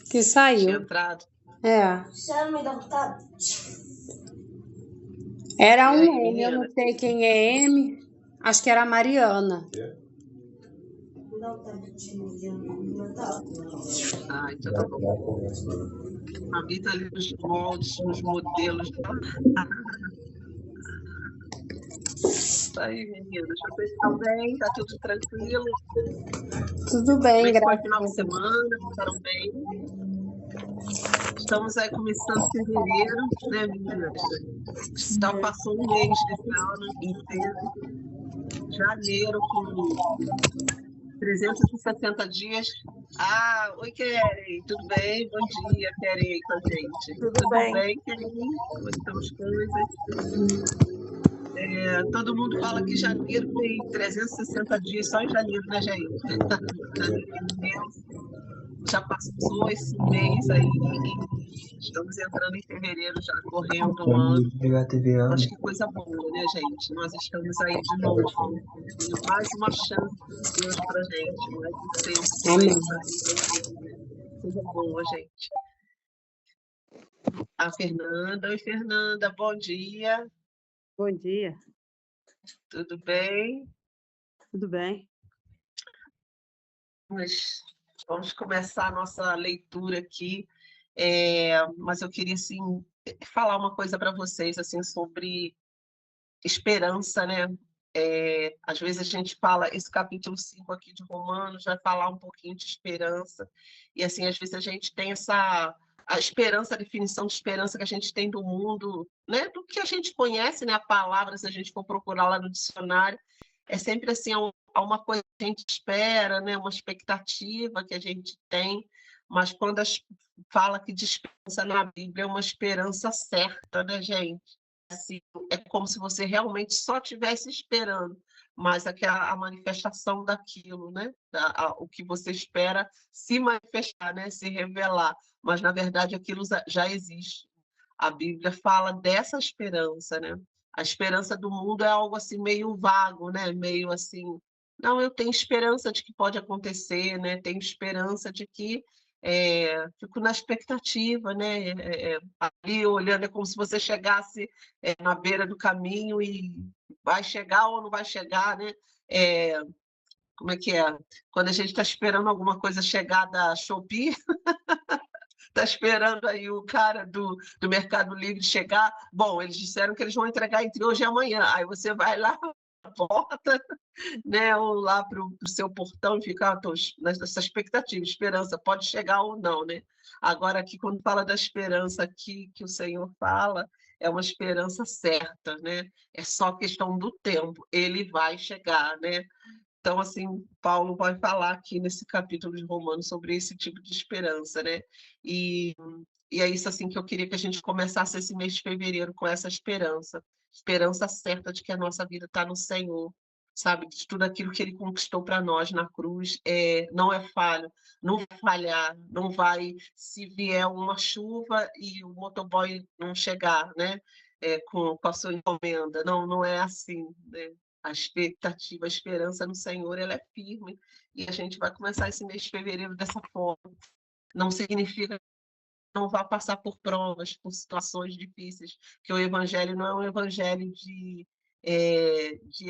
que Tinha saiu. entrado. É. E Era um aí, M, eu menina? não sei quem é M. Acho que era a Mariana. Ai, tudo bom. Habita ali nos moldes, nos modelos. Isso aí, meninas. Vocês estão bem? Tá tudo tranquilo? Tudo Como bem, é que foi o graças final a de Deus. semana? Passaram bem? Estamos aí começando fevereiro, né, meninas? Já passou um mês desse ano inteiro. Janeiro com 360 dias. Ah, oi, Keren. Tudo bem? Bom dia, Keren, aí com a gente. Tudo bem? Keren? Como é que estão as coisas? Todo mundo fala que janeiro tem 360 dias só em janeiro, né, Jair? Janeiro é imenso. Já passou esse mês aí e estamos entrando em fevereiro já, correndo o ano. Mas que coisa boa, né, gente? Nós estamos aí de novo. Mais uma chance de Deus pra gente, mais um tempo com Amém. Ele, sabe? Coisa boa, gente. A Fernanda. Oi, Fernanda, bom dia. Bom dia, Tudo bem? tudo bem? Vamos começar a nossa leitura aqui, mas eu queria assim, falar uma coisa para vocês assim, sobre esperança, né? Às vezes a gente fala, esse capítulo 5 aqui de Romanos vai falar um pouquinho de esperança, e assim, às vezes a gente tem a esperança, a definição de esperança que a gente tem do mundo, né? Do que a gente conhece, né? A palavra, se a gente for procurar lá no dicionário, é sempre assim, há uma coisa que a gente espera, né? Uma expectativa que a gente tem, mas quando fala que de esperança na Bíblia é uma esperança certa, né, gente? Assim, é como se você realmente só estivesse esperando, mas a manifestação daquilo, né? O que você espera se manifestar, né? Se revelar, mas na verdade aquilo já existe. A Bíblia fala dessa esperança, né? A esperança do mundo é algo assim meio vago, né? Meio assim, não, eu tenho esperança de que pode acontecer, né? Tenho esperança de que fico na expectativa, né? Ali olhando, é como se você chegasse na beira do caminho e vai chegar ou não vai chegar, né? É, como é que é? Quando a gente está esperando alguma coisa chegar da Shopee, está esperando aí o cara do Mercado Livre chegar. Bom, eles disseram que eles vão entregar entre hoje e amanhã. Aí você vai lá na porta, né, ou lá para o seu portão e fica nessa expectativa, esperança, pode chegar ou não, né? Agora, aqui, quando fala da esperança aqui, que o Senhor fala, é uma esperança certa, né? É só questão do tempo, ele vai chegar, né? Então, assim, Paulo vai falar aqui nesse capítulo de Romanos sobre esse tipo de esperança, né? E, e é isso assim que eu queria que a gente começasse esse mês de fevereiro com essa esperança, esperança certa de que a nossa vida está no Senhor, sabe? De tudo aquilo que Ele conquistou para nós na cruz não é falho, não vai falhar, não vai se vier uma chuva e o motoboy não chegar, né? Com a sua encomenda, não é assim, né? A expectativa, a esperança no Senhor, ela é firme. E a gente vai começar esse mês de fevereiro dessa forma. Não significa que não vá passar por provas, por situações difíceis, que o Evangelho não é um Evangelho de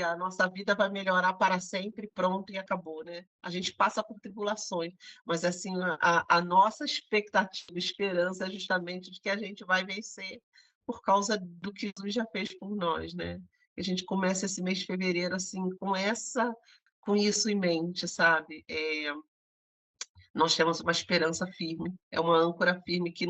a nossa vida vai melhorar para sempre, pronto e acabou, né? A gente passa por tribulações, mas assim a nossa expectativa, esperança é justamente de que a gente vai vencer por causa do que Jesus já fez por nós, né? Que a gente começa esse mês de fevereiro assim com isso em mente, sabe? Nós temos uma esperança firme, é uma âncora firme que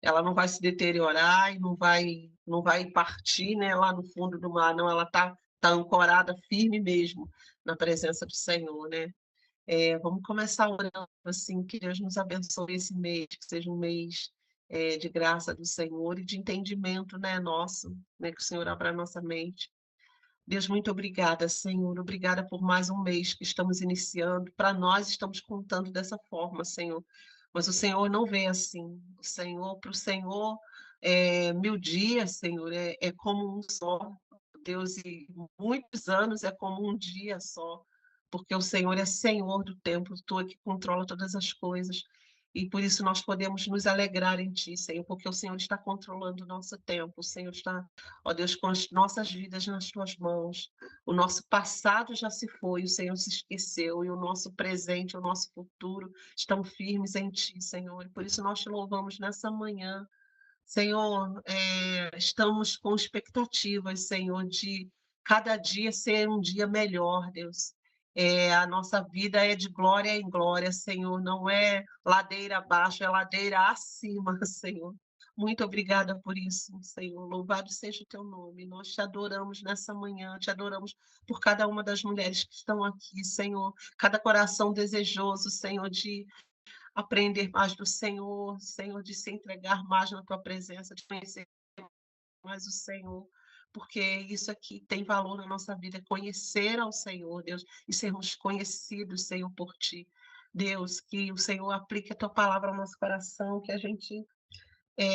ela não vai se deteriorar e não vai partir, né, lá no fundo do mar, não, ela tá ancorada firme mesmo na presença do Senhor, né? Vamos começar orando assim, que Deus nos abençoe esse mês, que seja um mês de graça do Senhor e de entendimento, né, nosso, né, que o Senhor abra a nossa mente. Deus, muito obrigada, Senhor. Obrigada por mais um mês que estamos iniciando. Para nós, estamos contando dessa forma, Senhor. Mas o Senhor não vê assim. Para o Senhor, 1000 dias, Senhor, é como um só. Deus, e muitos anos é como um dia só. Porque o Senhor é Senhor do tempo, tu é que controla todas as coisas. E por isso nós podemos nos alegrar em Ti, Senhor, porque o Senhor está controlando o nosso tempo, o Senhor está, ó Deus, com as nossas vidas nas Tuas mãos. O nosso passado já se foi, o Senhor se esqueceu, e o nosso presente, o nosso futuro estão firmes em Ti, Senhor. E por isso nós te louvamos nessa manhã. Senhor, estamos com expectativas, Senhor, de cada dia ser um dia melhor, Deus. A nossa vida é de glória em glória, Senhor, não é ladeira abaixo, é ladeira acima, Senhor. Muito obrigada por isso, Senhor. Louvado seja o teu nome. Nós te adoramos nessa manhã, te adoramos por cada uma das mulheres que estão aqui, Senhor. Cada coração desejoso, Senhor, de aprender mais do Senhor, Senhor, de se entregar mais na tua presença, de conhecer mais o Senhor, porque isso aqui tem valor na nossa vida, conhecer ao Senhor, Deus, e sermos conhecidos, Senhor, por ti. Deus, que o Senhor aplique a tua palavra ao nosso coração, que a gente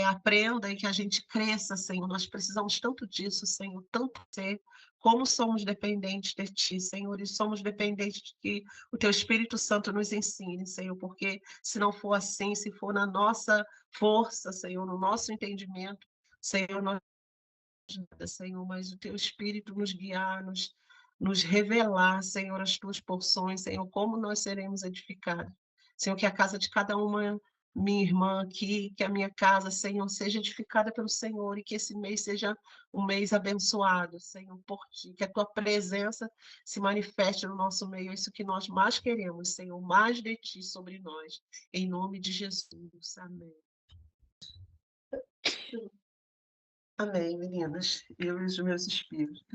aprenda e que a gente cresça, Senhor. Nós precisamos tanto disso, Senhor, tanto ser. Como somos dependentes de Ti, Senhor, e somos dependentes de que o Teu Espírito Santo nos ensine, Senhor, porque se não for assim, se for na nossa força, Senhor, no nosso entendimento, Senhor, nós nada, Senhor, mas o Teu Espírito nos guiar, nos revelar, Senhor, as Tuas porções, Senhor, como nós seremos edificados. Senhor, que a casa de cada uma, minha irmã aqui, que a minha casa, Senhor, seja edificada pelo Senhor e que esse mês seja um mês abençoado, Senhor, por Ti, que a Tua presença se manifeste no nosso meio, é isso que nós mais queremos, Senhor, mais de Ti sobre nós, em nome de Jesus, amém. Amém, meninas, eu e os meus espíritos.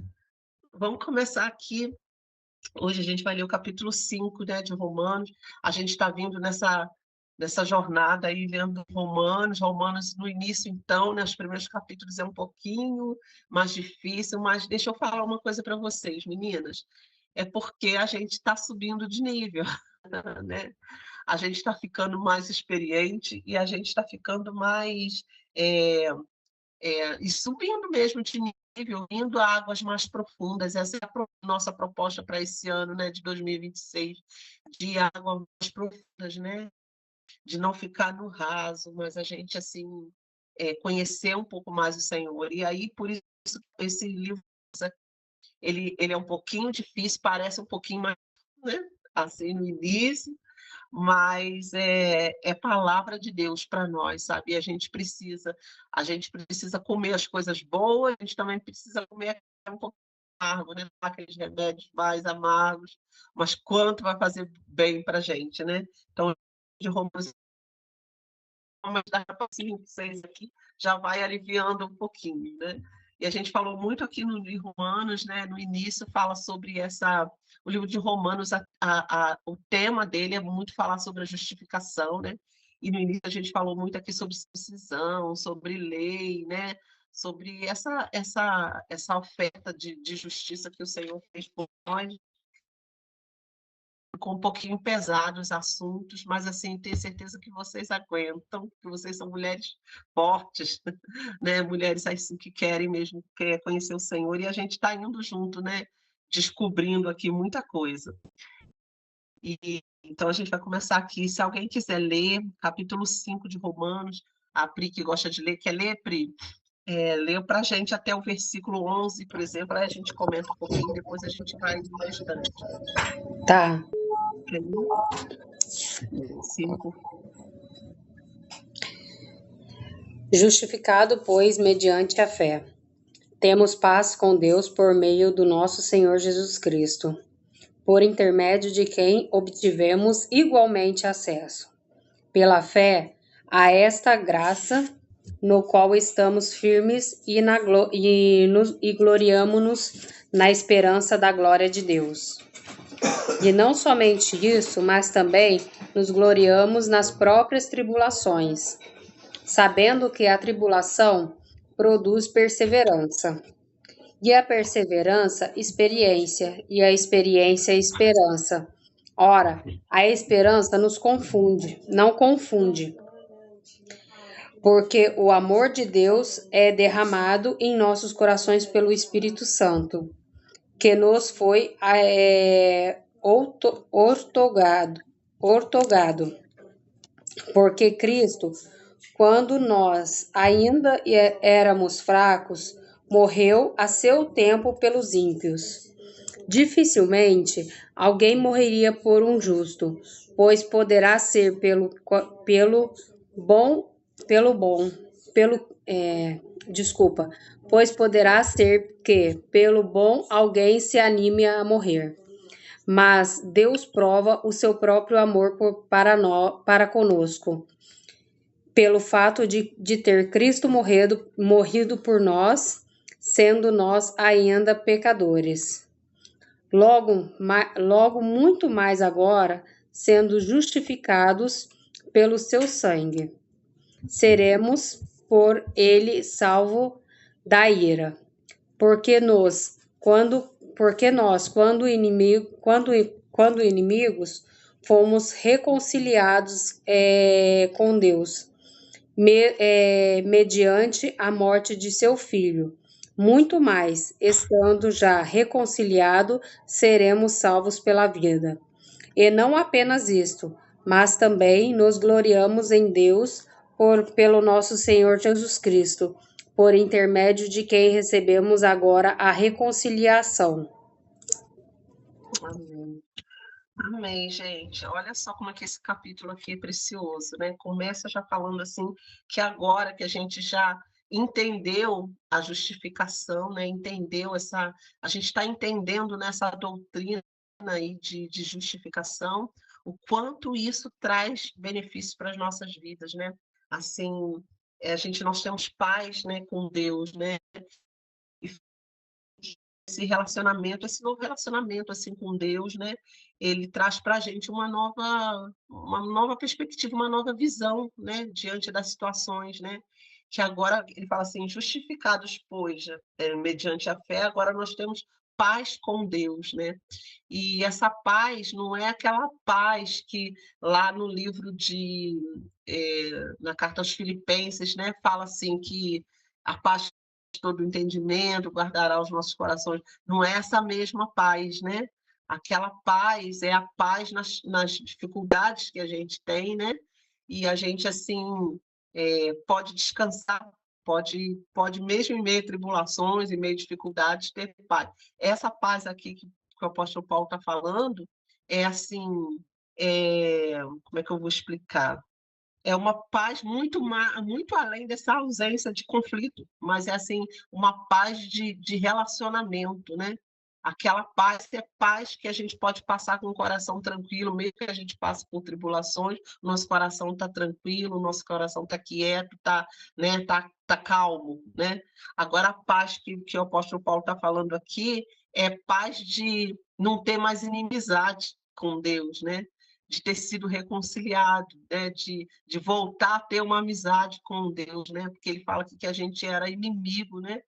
Vamos começar aqui. Hoje a gente vai ler o capítulo 5, né, de Romanos. A gente está vindo nessa jornada aí, lendo Romanos. Romanos, no início, então, né, os primeiros capítulos é um pouquinho mais difícil, mas deixa eu falar uma coisa para vocês, meninas. É porque a gente está subindo de nível, né? A gente está ficando mais experiente e a gente está ficando mais... e subindo mesmo de nível, indo a águas mais profundas. Essa é a nossa proposta para esse ano, né, de 2026, de águas mais profundas, né, de não ficar no raso, mas a gente assim conhecer um pouco mais o Senhor. E aí, por isso, esse livro, ele é um pouquinho difícil, parece um pouquinho mais, né, assim, no início, mas é palavra de Deus para nós, sabe? E a gente precisa comer as coisas boas, a gente também precisa comer um pouco amargo, né? Aqueles remédios mais amargos, mas quanto vai fazer bem para a gente, né? Então, de Romanos, mas dá para 5, 6 aqui, já vai aliviando um pouquinho, né? E a gente falou muito aqui no livro Romanos, né? No início fala sobre o livro de Romanos, o tema dele é muito falar sobre a justificação, né? E no início a gente falou muito aqui sobre circuncisão, sobre lei, né? Sobre essa oferta de justiça que o Senhor fez por nós, com um pouquinho pesado os assuntos, mas assim, tenho certeza que vocês aguentam, que vocês são mulheres fortes, né? Mulheres assim que querem mesmo conhecer o Senhor, e a gente está indo junto, né? Descobrindo aqui muita coisa. E então a gente vai começar aqui. Se alguém quiser ler, capítulo 5 de Romanos, a Pri que gosta de ler, quer ler, Pri? Leu para a gente até o versículo 11, por exemplo, aí a gente comenta um pouquinho, depois a gente vai no restante. Tá. 5. Justificado, pois, mediante a fé, temos paz com Deus por meio do nosso Senhor Jesus Cristo, por intermédio de quem obtivemos igualmente acesso, pela fé, a esta graça, no qual estamos firmes e gloriamo-nos na esperança da glória de Deus. E não somente isso, mas também nos gloriamos nas próprias tribulações, sabendo que a tribulação produz perseverança, e a perseverança, experiência, e a experiência, esperança. Ora, a esperança não confunde, porque o amor de Deus é derramado em nossos corações pelo Espírito Santo, que nos foi outorgado Porque Cristo, quando nós ainda éramos fracos, morreu a seu tempo pelos ímpios. Dificilmente alguém morreria por um justo, pois poderá ser bom, pelo bom, pelo, desculpa, pois poderá ser que pelo bom alguém se anime a morrer. Mas Deus prova o seu próprio amor para conosco, pelo fato de ter Cristo morrido por nós, sendo nós ainda pecadores. Logo muito mais agora, sendo justificados pelo seu sangue, seremos por ele salvo da ira. Porque nós, quando inimigos, fomos reconciliados com Deus, mediante a morte de seu filho. Muito mais, estando já reconciliado, seremos salvos pela vida. E não apenas isto, mas também nos gloriamos em Deus pelo nosso Senhor Jesus Cristo, por intermédio de quem recebemos agora a reconciliação. Amém. Amém, gente. Olha só como é que esse capítulo aqui é precioso, né? Começa já falando assim que agora que a gente já entendeu a justificação, né? Entendeu a gente está entendendo nessa doutrina aí de justificação, o quanto isso traz benefício para as nossas vidas, né? Assim, nós temos paz, né, com Deus, né? Esse novo relacionamento assim com Deus, né? Ele traz para a gente uma nova perspectiva, uma nova visão, né? Diante das situações, né? Que agora ele fala assim, justificados, pois, mediante a fé, agora nós temos paz com Deus, né? E essa paz não é aquela paz que lá no livro na carta aos Filipenses, né? Fala assim que a paz todo entendimento, guardará os nossos corações. Não é essa mesma paz, né? Aquela paz é a paz nas dificuldades que a gente tem, né? E a gente, assim, pode descansar, pode mesmo em meio a tribulações, em meio a dificuldades, ter paz. Essa paz aqui que o apóstolo Paulo está falando é assim, como é que eu vou explicar? É uma paz muito além dessa ausência de conflito, mas é assim, uma paz de relacionamento, né? Aquela paz é paz que a gente pode passar com o coração tranquilo, mesmo que a gente passe por tribulações, nosso coração está tranquilo, nosso coração está quieto, está, né, tá calmo, né? Agora a paz que o apóstolo Paulo está falando aqui é paz de não ter mais inimizade com Deus, né? De ter sido reconciliado, né? de voltar a ter uma amizade com Deus, né? Porque ele fala que a gente era inimigo, né?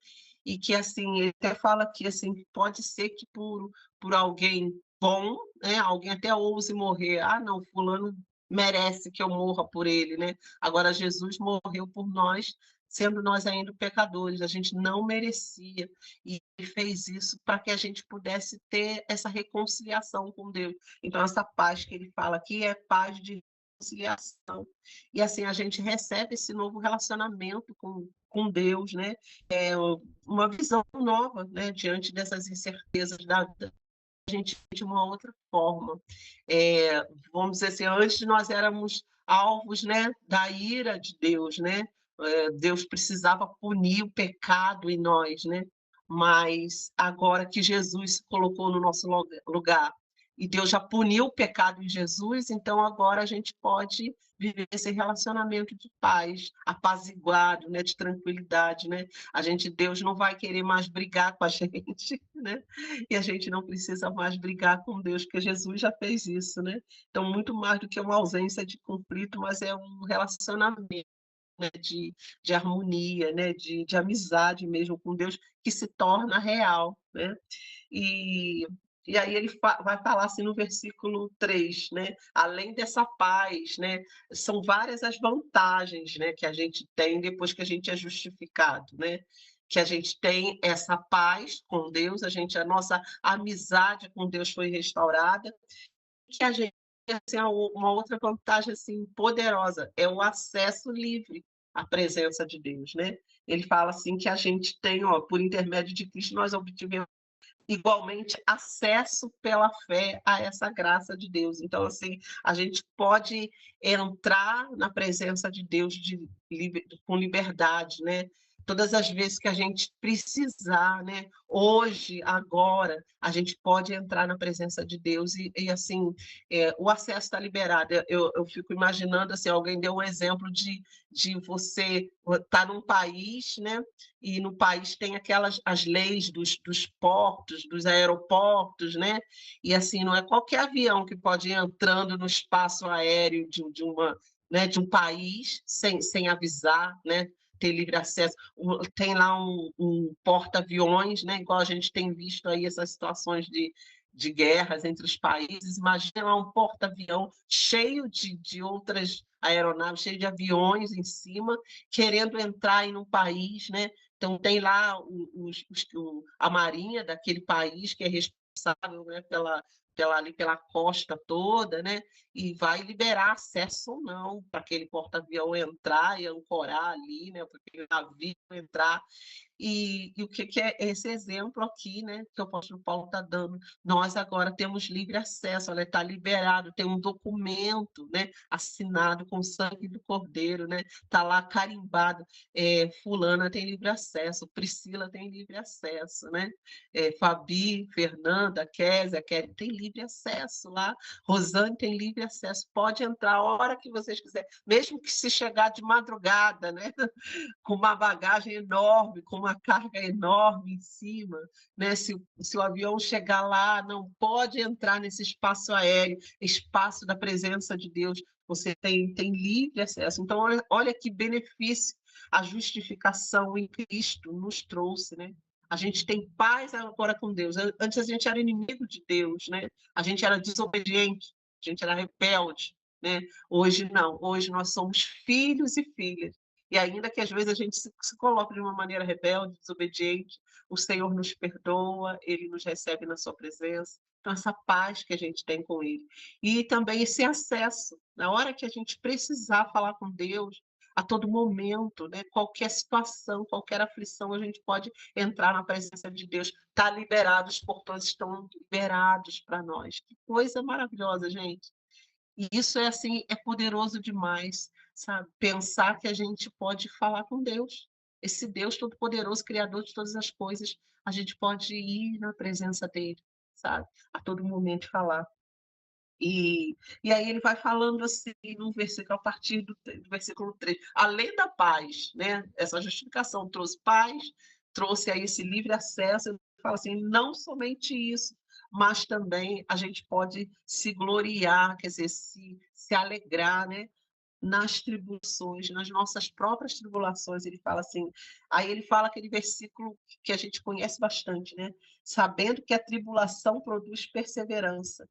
E que assim, ele até fala que assim, pode ser que por alguém bom, né? Alguém até ouse morrer. Ah, não, fulano merece que eu morra por ele, né? Agora Jesus morreu por nós, sendo nós ainda pecadores, a gente não merecia, e ele fez isso para que a gente pudesse ter essa reconciliação com Deus. Então, essa paz que ele fala aqui é paz de reconciliação. E assim, a gente recebe esse novo relacionamento com Deus, né? É uma visão nova, né? Diante dessas incertezas da vida, a gente de uma outra forma. Vamos dizer assim, antes nós éramos alvos, né, da ira de Deus, né? Deus precisava punir o pecado em nós, né? Mas agora que Jesus se colocou no nosso lugar e Deus já puniu o pecado em Jesus, então agora a gente pode viver esse relacionamento de paz, apaziguado, né, de tranquilidade, né? Deus não vai querer mais brigar com a gente, né? E a gente não precisa mais brigar com Deus, porque Jesus já fez isso, né? Então, muito mais do que uma ausência de conflito, mas é um relacionamento, né, de harmonia, né, de amizade mesmo com Deus, que se torna real, né? E, e aí ele vai falar assim no versículo 3, né? Além dessa paz, né? São várias as vantagens, né, que a gente tem depois que a gente é justificado, né? Que a gente tem essa paz com Deus, a nossa amizade com Deus foi restaurada, que a gente assim, uma outra vantagem assim poderosa é o acesso livre à presença de Deus, né? Ele fala assim que a gente tem, ó, por intermédio de Cristo, nós obtivemos igualmente acesso pela fé a essa graça de Deus. Então, assim, a gente pode entrar na presença de Deus com liberdade, né? Todas as vezes que a gente precisar, né? Hoje, agora, a gente pode entrar na presença de Deus e assim, o acesso está liberado. Eu fico imaginando, assim, alguém deu um exemplo de você estar num país, né? E no país tem aquelas as leis dos portos, dos aeroportos, né? E assim, não é qualquer avião que pode ir entrando no espaço aéreo de uma, né, de um país sem avisar, né? Ter livre acesso. Tem lá um porta-aviões, né? Igual a gente tem visto aí essas situações de guerras entre os países. Imagina lá um porta-avião cheio de outras aeronaves, cheio de aviões em cima, querendo entrar em um país, né? Então, tem lá a marinha daquele país que é responsável, né, pela costa toda, né, e vai liberar acesso ou não para aquele porta-avião entrar e ancorar ali, né, para aquele navio entrar. E o que é esse exemplo aqui, né, que o apóstolo Paulo está dando? Nós agora temos livre acesso, olha, está liberado, tem um documento, né, assinado com o sangue do Cordeiro, né, está lá carimbado, fulana tem livre acesso, Priscila tem livre acesso, né, Fabi, Fernanda, Kézia, Kelly tem livre acesso lá, Rosane tem livre acesso, pode entrar a hora que vocês quiserem, mesmo que se chegar de madrugada, né, com uma bagagem enorme, com uma carga enorme em cima, né? Se o avião chegar lá, não pode entrar nesse espaço aéreo, espaço da presença de Deus, você tem livre acesso. Então, olha que benefício a justificação em Cristo nos trouxe, né? A gente tem paz agora com Deus. Antes a gente era inimigo de Deus, né? A gente era desobediente, a gente era rebelde, né? Hoje não, hoje nós somos filhos e filhas. E ainda que às vezes a gente se coloque de uma maneira rebelde, desobediente, o Senhor nos perdoa, Ele nos recebe na sua presença. Então, essa paz que a gente tem com Ele. E também esse acesso, na hora que a gente precisar falar com Deus, a todo momento, né? Qualquer situação, qualquer aflição, a gente pode entrar na presença de Deus. Está liberado, os portões estão liberados para nós. Que coisa maravilhosa, gente. E isso é assim, é poderoso demais, sabe? Pensar que a gente pode falar com Deus. Esse Deus todo-poderoso, criador de todas as coisas, a gente pode ir na presença dele, sabe? A todo momento falar. E aí ele vai falando assim no versículo, a partir do versículo 3, além da paz, né? Essa justificação trouxe paz, trouxe aí esse livre acesso, ele fala assim, não somente isso, mas também a gente pode se gloriar, quer dizer, se alegrar, né? Nas tribulações, nas nossas próprias tribulações, ele fala assim, aí ele fala aquele versículo que a gente conhece bastante, né? Sabendo que a tribulação produz perseverança,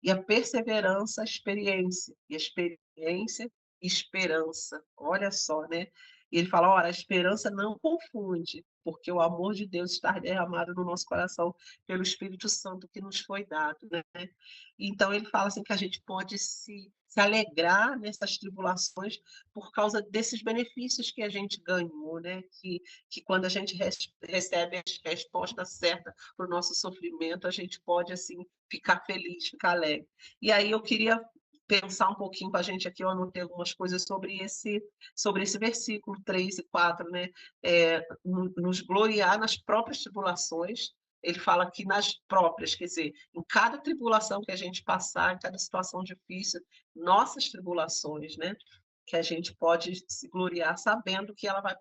e a perseverança, experiência, e a experiência, esperança. Olha só, né? E ele fala, olha, a esperança não confunde, porque o amor de Deus está derramado no nosso coração pelo Espírito Santo que nos foi dado, né? Então ele fala assim que a gente pode se alegrar nessas tribulações por causa desses benefícios que a gente ganhou, né? Que quando a gente recebe a resposta certa para o nosso sofrimento, a gente pode assim ficar feliz, ficar alegre. E aí eu queria pensar um pouquinho com a gente aqui, eu anotei algumas coisas sobre esse versículo 3 e 4, né? Nos gloriar nas próprias tribulações, ele fala aqui nas próprias, quer dizer, em cada tribulação que a gente passar, em cada situação difícil, nossas tribulações, né? Que a gente pode se gloriar sabendo que ela vai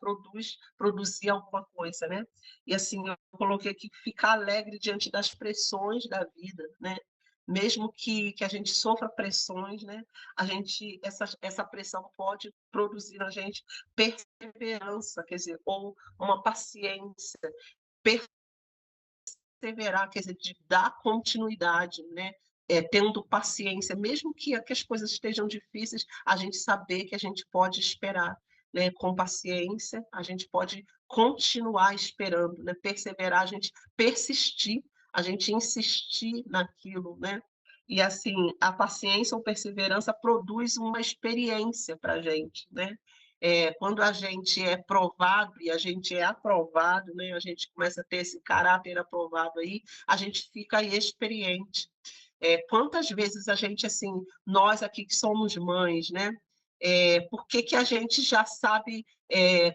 produzir alguma coisa, né? E assim, eu coloquei aqui, ficar alegre diante das pressões da vida, né? Mesmo que a gente sofra pressões, né? Essa pressão pode produzir na gente perseverança, quer dizer, ou uma paciência, perseverar, quer dizer, de dar continuidade, né? Tendo paciência, mesmo que as coisas estejam difíceis, a gente saber que a gente pode esperar, né? Com paciência, a gente pode continuar esperando, né? Perseverar, a gente persistir, a gente insistir naquilo, né? E assim, a paciência ou perseverança produz uma experiência para a gente, né? Quando a gente é provado e a gente é aprovado, né? A gente começa a ter esse caráter aprovado aí, a gente fica aí experiente. Quantas vezes a gente, assim, nós aqui que somos mães, né? Por que que a gente já sabe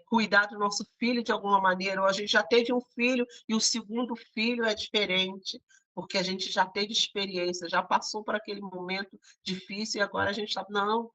cuidar do nosso filho de alguma maneira, ou a gente já teve um filho e o segundo filho é diferente, porque a gente já teve experiência, já passou por aquele momento difícil e agora a gente sabe, não,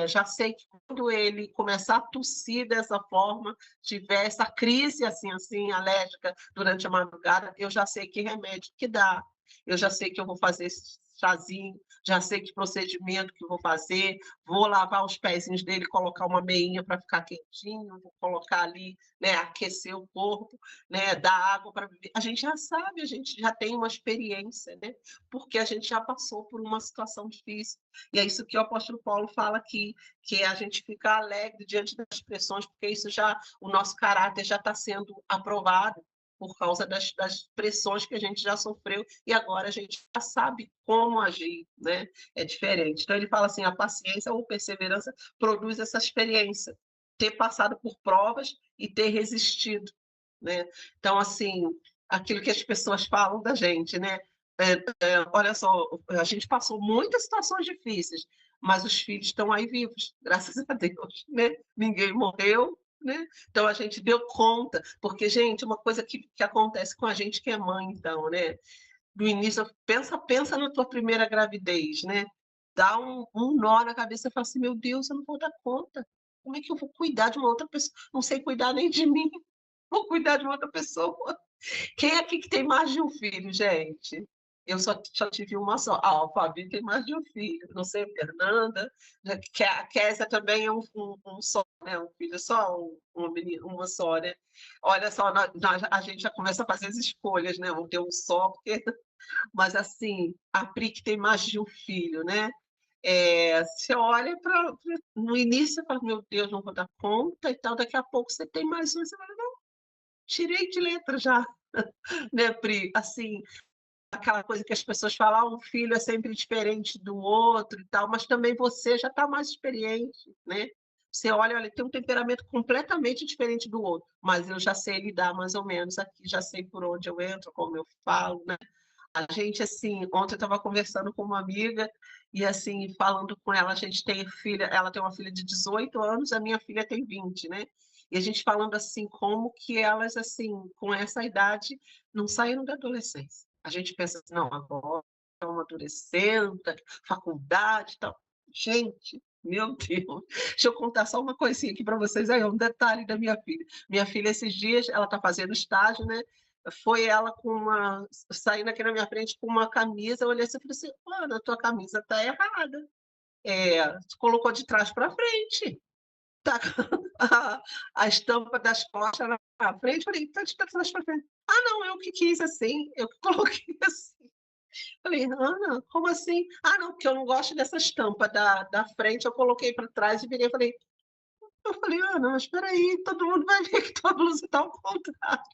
já sei que quando ele começar a tossir dessa forma, tiver essa crise assim, alérgica durante a madrugada, eu já sei que remédio que dá, eu já sei que eu vou fazer esse chazinho, já sei que procedimento que vou fazer, vou lavar os pezinhos dele, colocar uma meinha para ficar quentinho, vou colocar ali, né, aquecer o corpo, né, dar água para beber. A gente já sabe, a gente já tem uma experiência, né, porque a gente já passou por uma situação difícil. E é isso que o apóstolo Paulo fala aqui, que a gente fica alegre diante das pressões, porque isso já, o nosso caráter já está sendo aprovado por causa das pressões que a gente já sofreu e agora a gente já sabe como agir, né? É diferente. Então ele fala assim, a paciência ou perseverança produz essa experiência, ter passado por provas e ter resistido, né? Então, assim, aquilo que as pessoas falam da gente, né? Olha só, a gente passou muitas situações difíceis, mas os filhos estão aí vivos, graças a Deus, né? Ninguém morreu, né? Então a gente deu conta, porque, gente, uma coisa que acontece com a gente que é mãe, então, né? Do início, pensa na tua primeira gravidez, né? Dá um nó na cabeça e fala assim, meu Deus, eu não vou dar conta. Como é que eu vou cuidar de uma outra pessoa? Não sei cuidar nem de mim, vou cuidar de uma outra pessoa. Quem aqui que tem mais de um filho, gente? Eu só tive uma só. Ah, o Fabinho tem mais de um filho. Não sei, Fernanda. Que a Kézia também é um só, né? Um filho só, um menino, uma só, né? Olha só, a gente já começa a fazer as escolhas, né? Vou ter um só, porque... Mas assim, a Pri que tem mais de um filho, né? Você olha para no início e fala, meu Deus, não vou dar conta e tal. Daqui a pouco você tem mais um, você fala, não, tirei de letra já. Né, Pri? Assim, aquela coisa que as pessoas falam, um filho é sempre diferente do outro e tal, mas também você já está mais experiente, né? Você olha, ele tem um temperamento completamente diferente do outro, mas eu já sei lidar mais ou menos aqui, já sei por onde eu entro, como eu falo, né? A gente, assim, ontem eu estava conversando com uma amiga e, assim, falando com ela, a gente tem filha, ela tem uma filha de 18 anos, a minha filha tem 20, né? E a gente falando, assim, como que elas, assim, com essa idade, não saíram da adolescência. A gente pensa assim, não, agora estão amadurecendo, faculdade e tal. Gente, meu Deus. Deixa eu contar só uma coisinha aqui para vocês aí, um detalhe da minha filha. Minha filha, esses dias, ela está fazendo estágio, né? Foi ela saindo aqui na minha frente com uma camisa, eu olhei assim e falei assim, Ana, a tua camisa tá errada. Tu colocou de trás para frente. Tá a, a estampa das costas na frente, eu falei, tá de trás para frente. Ah, não, eu que quis assim, eu que coloquei assim. Falei, Ana, como assim? Ah, não, porque eu não gosto dessa estampa da frente, eu coloquei para trás e virei, falei, Ana, mas espera aí, todo mundo vai ver que tua blusa tá ao contrário.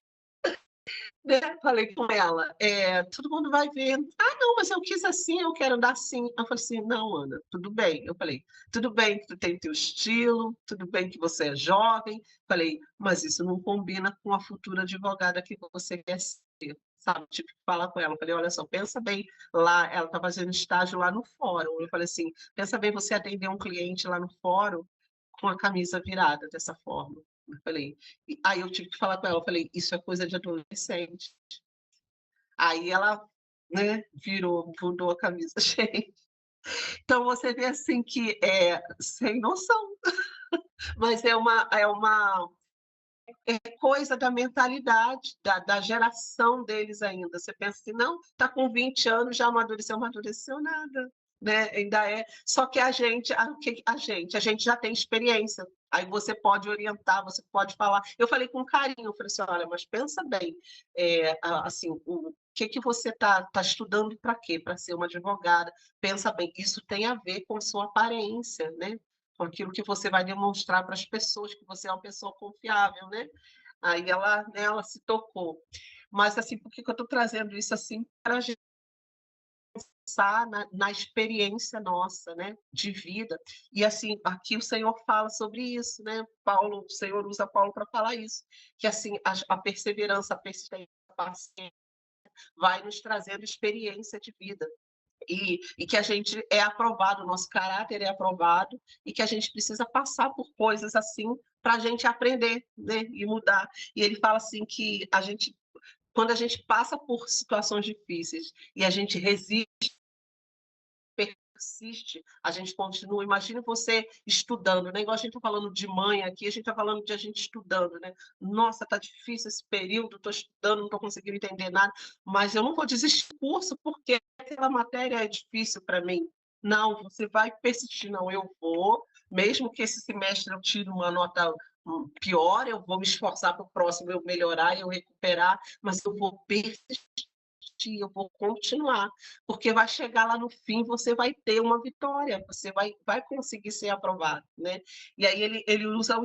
Né? Falei com ela, todo mundo vai ver. Ah, não, mas eu quis assim, eu quero andar assim. Eu falei assim, não, Ana, tudo bem. Eu falei, tudo bem que tu tem teu estilo, tudo bem que você é jovem. Falei, mas isso não combina com a futura advogada que você quer ser. Sabe, tive que falar com ela. Falei, olha só, pensa bem, lá, ela está fazendo estágio lá no fórum. Eu falei assim, pensa bem você atender um cliente lá no fórum com a camisa virada dessa forma. Eu falei, aí eu tive que falar com ela, eu falei, isso é coisa de adolescente. Aí ela, né, mudou a camisa, gente. Então você vê assim que é sem noção, mas é coisa da mentalidade, da geração deles ainda. Você pensa assim, não, está com 20 anos, já amadureceu nada. Né? Ainda é. Só que a gente já tem experiência. Aí você pode orientar, você pode falar. Eu falei com carinho, eu falei assim, olha, mas pensa bem, assim, o que você está estudando para quê? Para ser uma advogada. Pensa bem, isso tem a ver com sua aparência, né? Com aquilo que você vai demonstrar para as pessoas, que você é uma pessoa confiável, né? Aí ela se tocou. Mas, assim, por que eu estou trazendo isso assim para a gente passar na experiência nossa, né, de vida. E assim, aqui o Senhor fala sobre isso, né? O Senhor usa Paulo para falar isso, que assim a perseverança, a persistência, a paciência vai nos trazendo experiência de vida. E que a gente é aprovado, o nosso caráter é aprovado, e que a gente precisa passar por coisas assim para a gente aprender, né, e mudar. E ele fala assim que quando a gente passa por situações difíceis e a gente resiste, persiste, a gente continua. Imagine você estudando, né? Igual a gente está falando de mãe aqui, a gente está falando de a gente estudando, né? Nossa, tá difícil esse período, estou estudando, não estou conseguindo entender nada, mas eu não vou desistir do curso porque aquela matéria é difícil para mim. Não, você vai persistir, não, eu vou, mesmo que esse semestre eu tire uma nota pior, eu vou me esforçar para o próximo eu melhorar, eu recuperar, mas eu vou persistir, eu vou continuar, porque vai chegar lá no fim, você vai ter uma vitória, você vai conseguir ser aprovado, né? E aí ele usa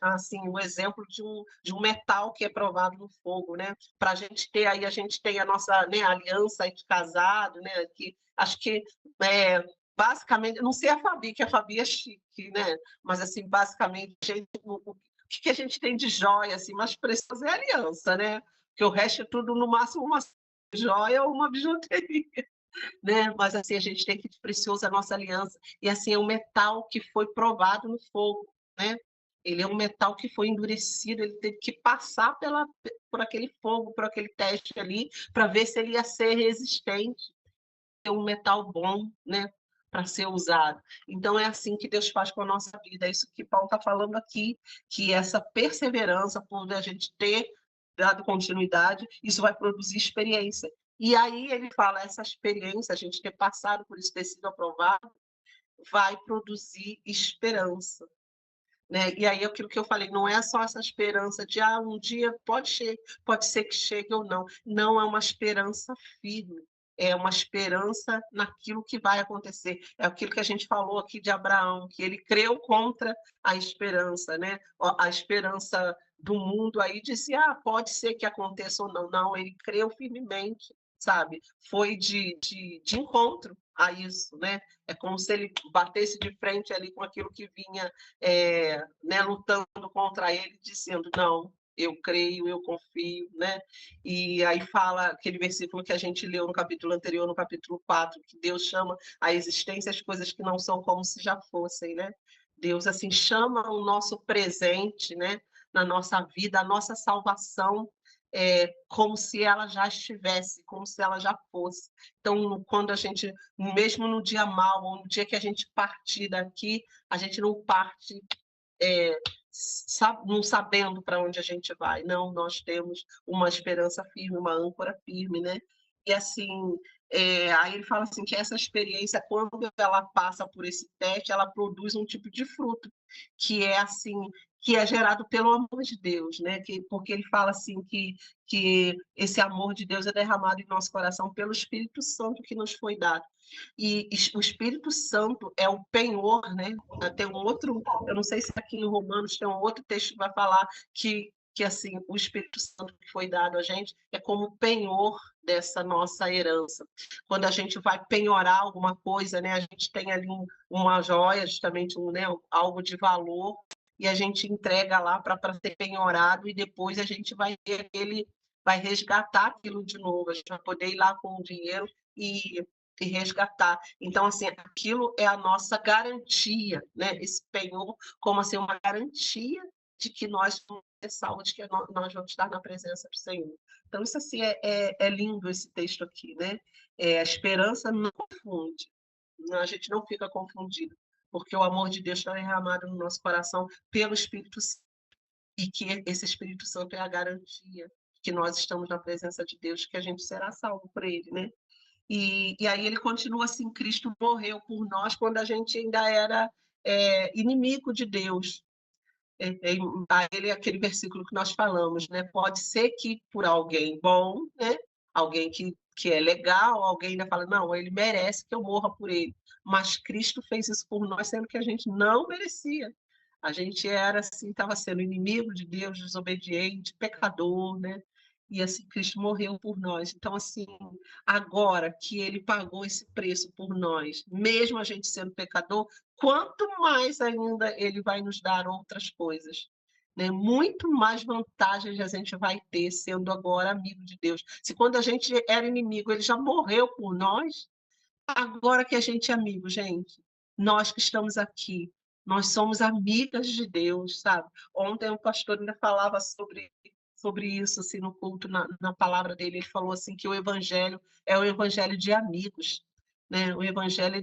assim, o exemplo de um metal que é provado no fogo, né? Para a gente ter, aí a gente tem a nossa, né, aliança de casado, né? Que acho que basicamente, não sei a Fabi, que a Fabi é chique, né? Mas assim, basicamente, o que a gente tem de joia assim, mais precioso é a aliança, né? Porque o resto é tudo, no máximo, uma joia ou uma bijuteria, né? Mas assim, a gente tem que de precioso a nossa aliança. E assim, é um metal que foi provado no fogo, né? Ele é um metal que foi endurecido, ele teve que passar por aquele fogo, por aquele teste ali, para ver se ele ia ser resistente, ter um metal bom, né? Para ser usado. Então, é assim que Deus faz com a nossa vida. É isso que Paulo está falando aqui, que essa perseverança, por a gente ter dado continuidade, isso vai produzir experiência. E aí ele fala, essa experiência, a gente ter passado por isso, ter sido aprovado, vai produzir esperança. Né? E aí aquilo que eu falei, não é só essa esperança de um dia pode ser que chegue ou não. Não é uma esperança firme, é uma esperança naquilo que vai acontecer. É aquilo que a gente falou aqui de Abraão, que ele creu contra a esperança, né? A esperança do mundo aí disse, pode ser que aconteça ou não. Não, ele creu firmemente, sabe? Foi de encontro a isso, né? É como se ele batesse de frente ali com aquilo que vinha né, lutando contra ele, dizendo, não, eu creio, eu confio, né? E aí fala aquele versículo que a gente leu no capítulo anterior, no capítulo 4, que Deus chama a existência as coisas que não são como se já fossem, né? Deus, assim, chama o nosso presente, né, na nossa vida, a nossa salvação, como se ela já estivesse, como se ela já fosse. Então, quando a gente, mesmo no dia mau, ou no dia que a gente partir daqui, a gente não parte não sabendo para onde a gente vai. Não, nós temos uma esperança firme, uma âncora firme, né? E assim, aí ele fala assim que essa experiência, quando ela passa por esse teste, ela produz um tipo de fruto, que é assim, que é gerado pelo amor de Deus, né? Porque ele fala assim que esse amor de Deus é derramado em nosso coração pelo Espírito Santo que nos foi dado. E o Espírito Santo é o penhor, né? Tem um outro, eu não sei se aqui em Romanos tem um outro texto que vai falar que assim, o Espírito Santo que foi dado a gente é como penhor dessa nossa herança. Quando a gente vai penhorar alguma coisa, né, a gente tem ali uma joia, justamente né, algo de valor, e a gente entrega lá para ser penhorado, e depois a gente vai ver ele vai resgatar aquilo de novo, a gente vai poder ir lá com o dinheiro e resgatar. Então, assim, aquilo é a nossa garantia, né? Esse penhor como assim, uma garantia de que nós vamos ser salvos, de que nós vamos estar na presença do Senhor. Então, isso assim, é lindo esse texto aqui, né? A esperança não confunde, a gente não fica confundido, porque o amor de Deus está derramado no nosso coração pelo Espírito Santo, e que esse Espírito Santo é a garantia que nós estamos na presença de Deus, que a gente será salvo por ele, né? E aí ele continua assim, Cristo morreu por nós quando a gente ainda era inimigo de Deus. Ele é aquele versículo que nós falamos, né? Pode ser que por alguém bom, né? Alguém que é legal, alguém ainda fala, não, ele merece que eu morra por ele. Mas Cristo fez isso por nós, sendo que a gente não merecia. A gente era assim, estava sendo inimigo de Deus, desobediente, pecador, né? E assim, Cristo morreu por nós. Então, assim, agora que ele pagou esse preço por nós, mesmo a gente sendo pecador, quanto mais ainda ele vai nos dar outras coisas, né? Muito mais vantagens a gente vai ter sendo agora amigo de Deus. Se quando a gente era inimigo, ele já morreu por nós, agora que a gente é amigo, gente, nós que estamos aqui, nós somos amigas de Deus, sabe? Ontem o pastor ainda falava sobre isso, assim, no culto, na palavra dele, ele falou assim que o evangelho é o evangelho de amigos, né? O evangelho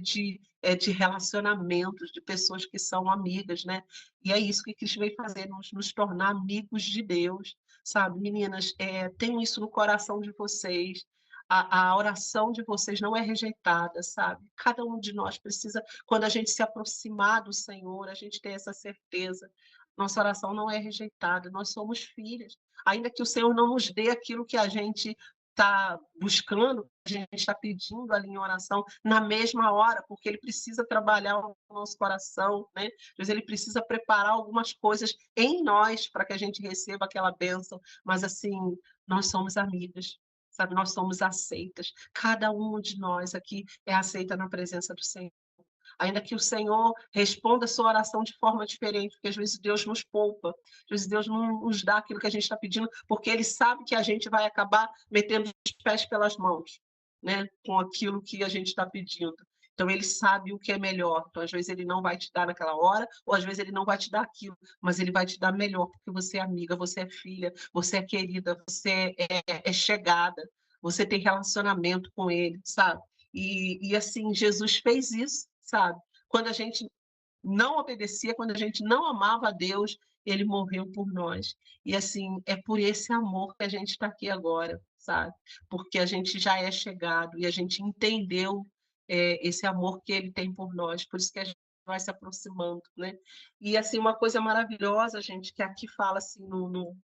é de relacionamentos, de pessoas que são amigas, né? E é isso que Cristo veio fazer, nos tornar amigos de Deus, sabe? Meninas, tenham isso no coração de vocês, a oração de vocês não é rejeitada, sabe? Cada um de nós precisa, quando a gente se aproximar do Senhor, a gente ter essa certeza. Nossa oração não é rejeitada, nós somos filhas. Ainda que o Senhor não nos dê aquilo que a gente está buscando, a gente está pedindo ali em oração, na mesma hora, porque Ele precisa trabalhar o nosso coração, né? Deus, Ele precisa preparar algumas coisas em nós para que a gente receba aquela bênção. Mas, assim, nós somos amigas, sabe? Nós somos aceitas. Cada um de nós aqui é aceita na presença do Senhor. Ainda que o Senhor responda a sua oração de forma diferente, porque às vezes Deus nos poupa, às vezes Deus não nos dá aquilo que a gente está pedindo, porque Ele sabe que a gente vai acabar metendo os pés pelas mãos, né? Com aquilo que a gente está pedindo. Então, Ele sabe o que é melhor. Então, às vezes, Ele não vai te dar naquela hora, ou às vezes Ele não vai te dar aquilo, mas Ele vai te dar melhor, porque você é amiga, você é filha, você é querida, você é chegada, você tem relacionamento com Ele, sabe? E assim, Jesus fez isso, sabe? Quando a gente não obedecia, quando a gente não amava a Deus, ele morreu por nós. E assim, é por esse amor que a gente está aqui agora, sabe? Porque a gente já é chegado e a gente entendeu esse amor que ele tem por nós, por isso que a gente vai se aproximando, né? E assim, uma coisa maravilhosa, gente, que aqui fala assim no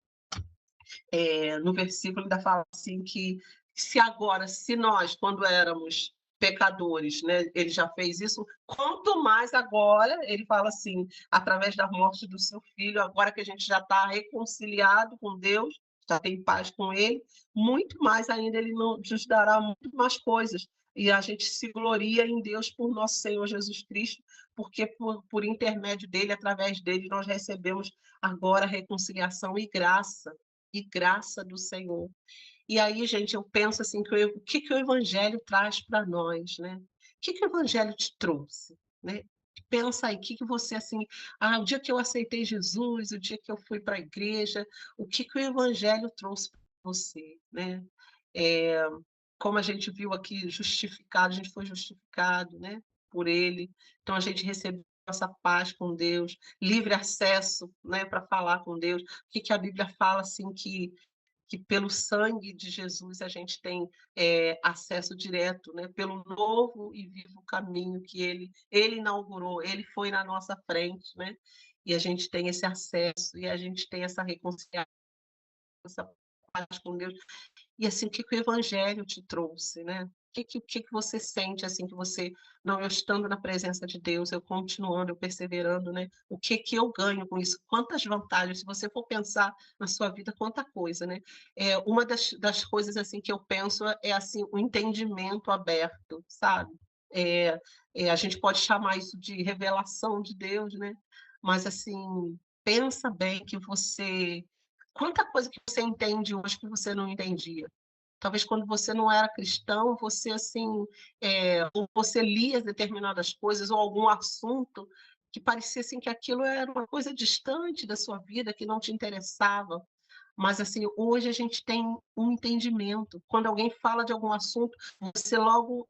versículo, ainda fala assim que se nós, quando éramos pecadores, né, ele já fez isso, quanto mais agora, ele fala assim, através da morte do seu filho, agora que a gente já está reconciliado com Deus, já tem paz com ele, muito mais ainda ele nos dará muito mais coisas. E a gente se gloria em Deus por nosso Senhor Jesus Cristo, porque por intermédio dele, através dele, nós recebemos agora reconciliação e graça do Senhor. E aí, gente, eu penso assim, o que o Evangelho traz para nós, né? O que o Evangelho te trouxe, né? Pensa aí, o que você, assim, o dia que eu aceitei Jesus, o dia que eu fui para a igreja, o que o Evangelho trouxe para você, né? É, como a gente viu aqui, justificado, a gente foi justificado, né? Por Ele. Então, a gente recebeu essa paz com Deus, livre acesso, né, para falar com Deus. O que a Bíblia fala, assim, que pelo sangue de Jesus a gente tem acesso direto, né? Pelo novo e vivo caminho que ele inaugurou, ele foi na nossa frente, né? E a gente tem esse acesso e a gente tem essa reconciliação, essa paz com Deus. E assim, o que o Evangelho te trouxe, né? O que você sente, assim, que você, não, eu estando na presença de Deus, eu continuando, eu perseverando, né? O que eu ganho com isso? Quantas vantagens, se você for pensar na sua vida, quanta coisa, né? Uma das coisas, assim, que eu penso é, assim, o entendimento aberto, sabe? A gente pode chamar isso de revelação de Deus, né? Mas, assim, pensa bem que você... Quanta coisa que você entende hoje que você não entendia. Talvez quando você não era cristão, você assim, ou você lia determinadas coisas ou algum assunto que parecia assim que aquilo era uma coisa distante da sua vida, que não te interessava. Mas assim, hoje a gente tem um entendimento. Quando alguém fala de algum assunto, você logo,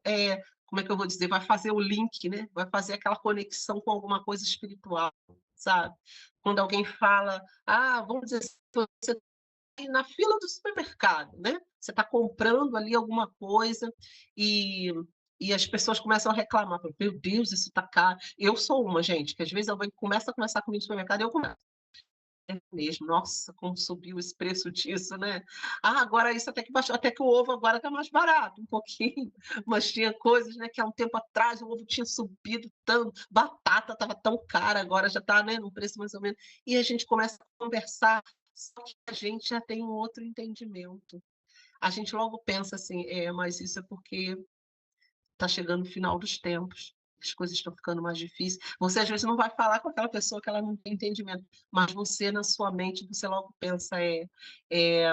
como é que eu vou dizer, vai fazer o link, né? Vai fazer aquela conexão com alguma coisa espiritual, sabe? Quando alguém fala, vamos dizer, você na fila do supermercado, né? Você está comprando ali alguma coisa e, e as pessoas começam a reclamar. Meu Deus, isso está caro. Eu sou uma, gente, que às vezes eu começo a conversar comigo no supermercado e eu começo. É mesmo, nossa, como subiu esse preço disso, né? Agora isso até que baixou, até que o ovo agora está mais barato, um pouquinho, mas tinha coisas, né, que há um tempo atrás o ovo tinha subido tanto, batata estava tão cara, agora já está, né, num preço mais ou menos, e a gente começa a conversar, Só que a gente já tem um outro entendimento. A gente logo pensa assim, mas isso é porque está chegando o final dos tempos, as coisas estão ficando mais difíceis. Você às vezes não vai falar com aquela pessoa que ela não tem entendimento, mas você na sua mente você logo pensa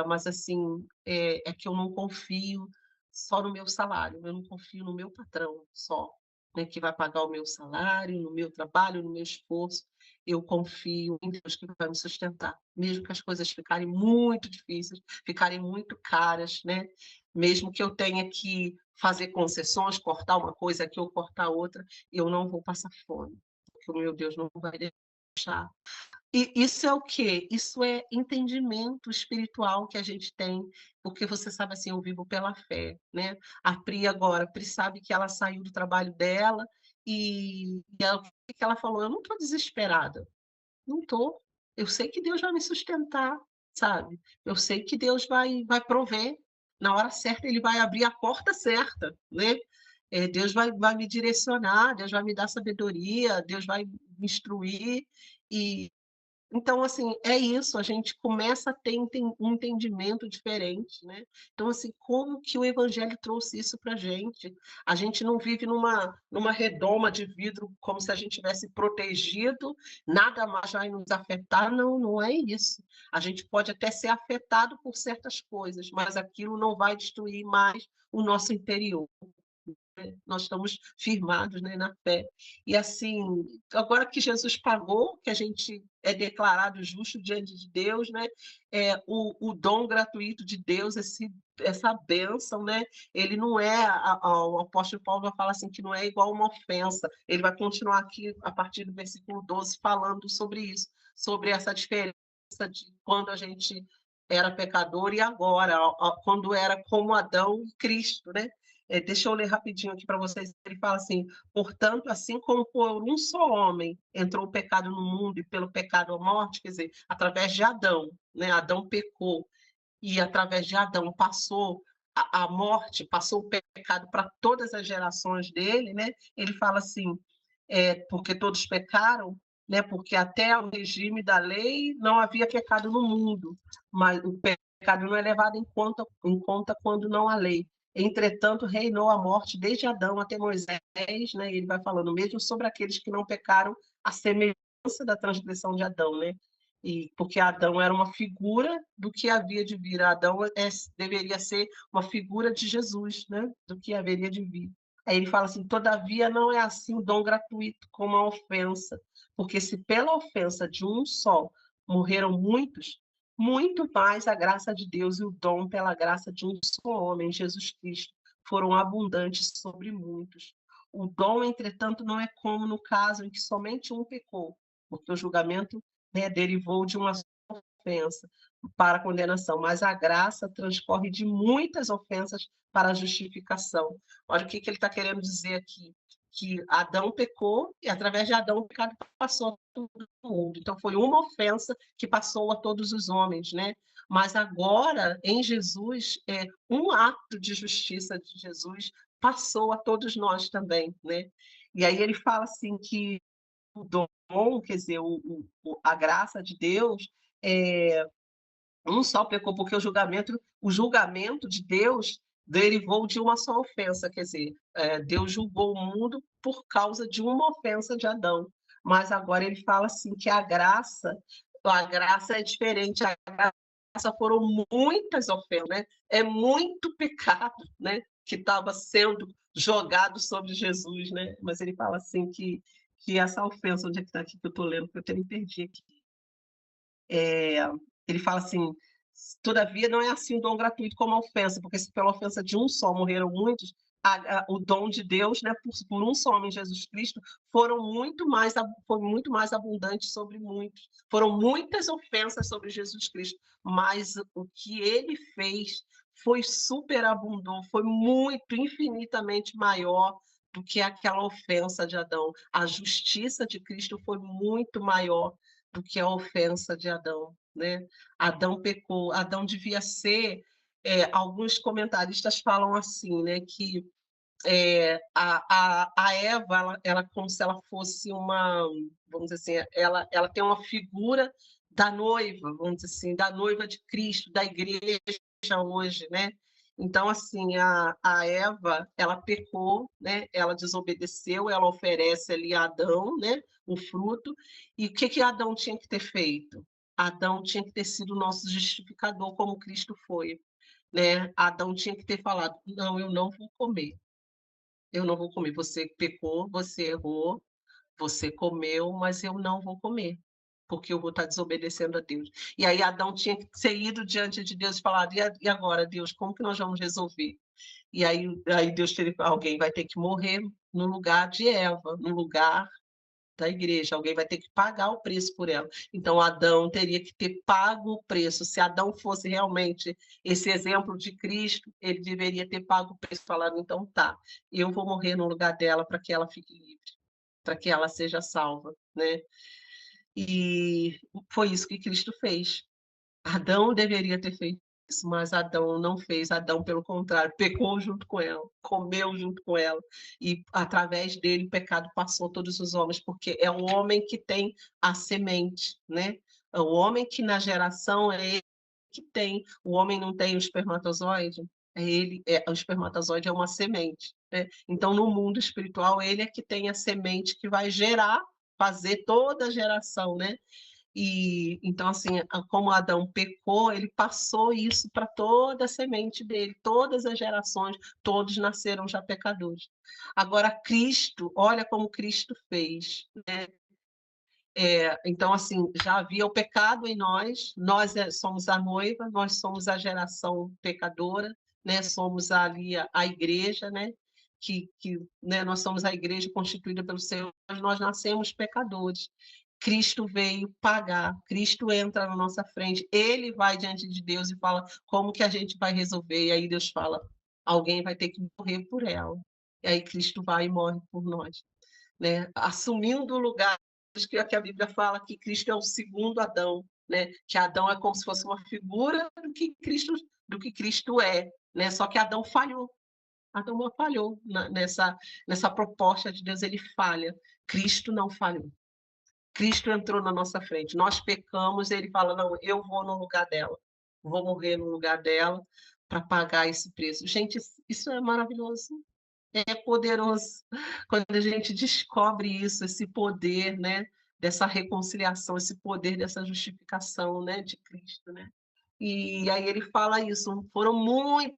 mas assim é que eu não confio só no meu salário, eu não confio no meu patrão só, né, que vai pagar o meu salário, no meu trabalho, no meu esforço. Eu confio em Deus que vai me sustentar, mesmo que as coisas ficarem muito difíceis, ficarem muito caras, né? Mesmo que eu tenha que fazer concessões, cortar uma coisa aqui ou cortar outra, eu não vou passar fome, porque o meu Deus não vai deixar. E isso é o quê? Isso é entendimento espiritual que a gente tem, porque você sabe assim, eu vivo pela fé, né? A Pri agora, a Pri sabe que ela saiu do trabalho dela o que ela falou? Eu não estou desesperada, não estou. Eu sei que Deus vai me sustentar, sabe? Eu sei que Deus vai prover. Na hora certa, Ele vai abrir a porta certa, né? Deus vai me direcionar, Deus vai me dar sabedoria, Deus vai me instruir. E então, assim, é isso, a gente começa a ter um entendimento diferente, né. Então, assim, como que o evangelho trouxe isso pra gente? A gente não vive numa redoma de vidro como se a gente tivesse protegido, nada mais vai nos afetar, não, não é isso. A gente pode até ser afetado por certas coisas, mas aquilo não vai destruir mais o nosso interior. Nós estamos firmados, né, na fé. E assim, agora que Jesus pagou, que a gente é declarado justo diante de Deus, né, o dom gratuito de Deus, essa bênção, né, ele não é, o apóstolo Paulo vai falar assim, que não é igual uma ofensa. Ele vai continuar aqui, a partir do versículo 12, falando sobre isso, sobre essa diferença de quando a gente era pecador e agora, quando era como Adão e Cristo, né? Deixa eu ler rapidinho aqui para vocês. Ele fala assim: portanto, assim como por um só homem entrou o pecado no mundo e pelo pecado a morte, quer dizer, através de Adão, né? Adão pecou e através de Adão passou a morte, passou o pecado para todas as gerações dele, né? Ele fala assim: porque todos pecaram, né? Porque até o regime da lei não havia pecado no mundo, mas o pecado não é levado em conta quando não há lei. Entretanto, reinou a morte desde Adão até Moisés, né? E ele vai falando mesmo sobre aqueles que não pecaram, a semelhança da transgressão de Adão, né? E porque Adão era uma figura do que havia de vir. Adão deveria ser uma figura de Jesus, né? Do que haveria de vir. Aí ele fala assim: todavia não é assim o dom gratuito como a ofensa, porque se pela ofensa de um só morreram muitos, muito mais a graça de Deus e o dom pela graça de um só homem, Jesus Cristo, foram abundantes sobre muitos. O dom, entretanto, não é como no caso em que somente um pecou, porque o julgamento, né, derivou de uma ofensa para a condenação, mas a graça transcorre de muitas ofensas para a justificação. Olha o que ele está querendo dizer aqui, que Adão pecou e através de Adão o pecado passou a todo mundo. Então foi uma ofensa que passou a todos os homens, né? Mas agora em Jesus um ato de justiça de Jesus passou a todos nós também, né? E aí ele fala assim que o dom, quer dizer, a graça de Deus, é, um só pecou, porque o julgamento de Deus derivou de uma só ofensa, quer dizer, Deus julgou o mundo por causa de uma ofensa de Adão. Mas agora ele fala assim que a graça é diferente, a graça foram muitas ofensas, né? É muito pecado, né? Que estava sendo jogado sobre Jesus, né? Mas ele fala assim que essa ofensa, onde é que está aqui que eu estou lendo, porque eu até me perdi aqui. É, ele fala assim: todavia não é assim o dom gratuito como a ofensa, porque se pela ofensa de um só morreram muitos, o dom de Deus, né, por um só homem, Jesus Cristo, foi muito mais abundante sobre muitos. Foram muitas ofensas sobre Jesus Cristo, mas o que ele fez foi superabundou, foi muito, infinitamente maior do que aquela ofensa de Adão. A justiça de Cristo foi muito maior do que a ofensa de Adão, né? Adão pecou, Adão devia ser, alguns comentaristas falam assim, né, que a Eva, ela como se ela fosse uma, vamos dizer assim, ela tem uma figura da noiva, vamos dizer assim, da noiva de Cristo, da igreja hoje, né? Então, assim, a Eva, ela pecou, né? Ela desobedeceu, ela oferece ali a Adão, né? O fruto. E o que que Adão tinha que ter feito? Adão tinha que ter sido o nosso justificador, como Cristo foi, né? Adão tinha que ter falado: não, eu não vou comer. Eu não vou comer. Você pecou, você errou, você comeu, mas eu não vou comer, porque eu vou estar desobedecendo a Deus. E aí Adão tinha que ter ido diante de Deus e falado: e agora, Deus, como que nós vamos resolver? E aí Deus teria, alguém vai ter que morrer no lugar de Eva, no lugar da igreja, alguém vai ter que pagar o preço por ela. Então Adão teria que ter pago o preço. Se Adão fosse realmente esse exemplo de Cristo, ele deveria ter pago o preço, falando: então tá, eu vou morrer no lugar dela para que ela fique livre, para que ela seja salva, né? E foi isso que Cristo fez. Adão deveria ter feito isso, mas Adão não fez. Adão, pelo contrário, pecou junto com ela, comeu junto com ela, e através dele o pecado passou a todos os homens, porque é o homem que tem a semente, né? É o homem que na geração é ele que tem. O homem não tem o espermatozoide, o espermatozoide é uma semente, né? Então, no mundo espiritual, ele é que tem a semente que vai gerar, fazer toda a geração, né? E então, assim, como Adão pecou, ele passou isso para toda a semente dele, todas as gerações, todos nasceram já pecadores. Agora, Cristo, olha como Cristo fez, né? Então, assim, já havia o pecado em nós somos a noiva, nós somos a geração pecadora, né? Somos ali a igreja, né? Né? Nós somos a igreja constituída pelo Senhor, mas nós nascemos pecadores. Cristo veio pagar, Cristo entra na nossa frente, ele vai diante de Deus e fala: como que a gente vai resolver? E aí Deus fala: alguém vai ter que morrer por ela. E aí Cristo vai e morre por nós, né? Assumindo o lugar que a Bíblia fala que Cristo é o segundo Adão, né? Que Adão é como se fosse uma figura do que Cristo é, né? Só que Adão falhou. Adão falhou nessa proposta de Deus, ele falha. Cristo não falhou. Cristo entrou na nossa frente. Nós pecamos, ele fala: não, eu vou no lugar dela. Vou morrer no lugar dela para pagar esse preço. Gente, isso é maravilhoso. É poderoso quando a gente descobre isso, esse poder, né, dessa reconciliação, esse poder dessa justificação, né, de Cristo, né? E aí ele fala isso: foram muito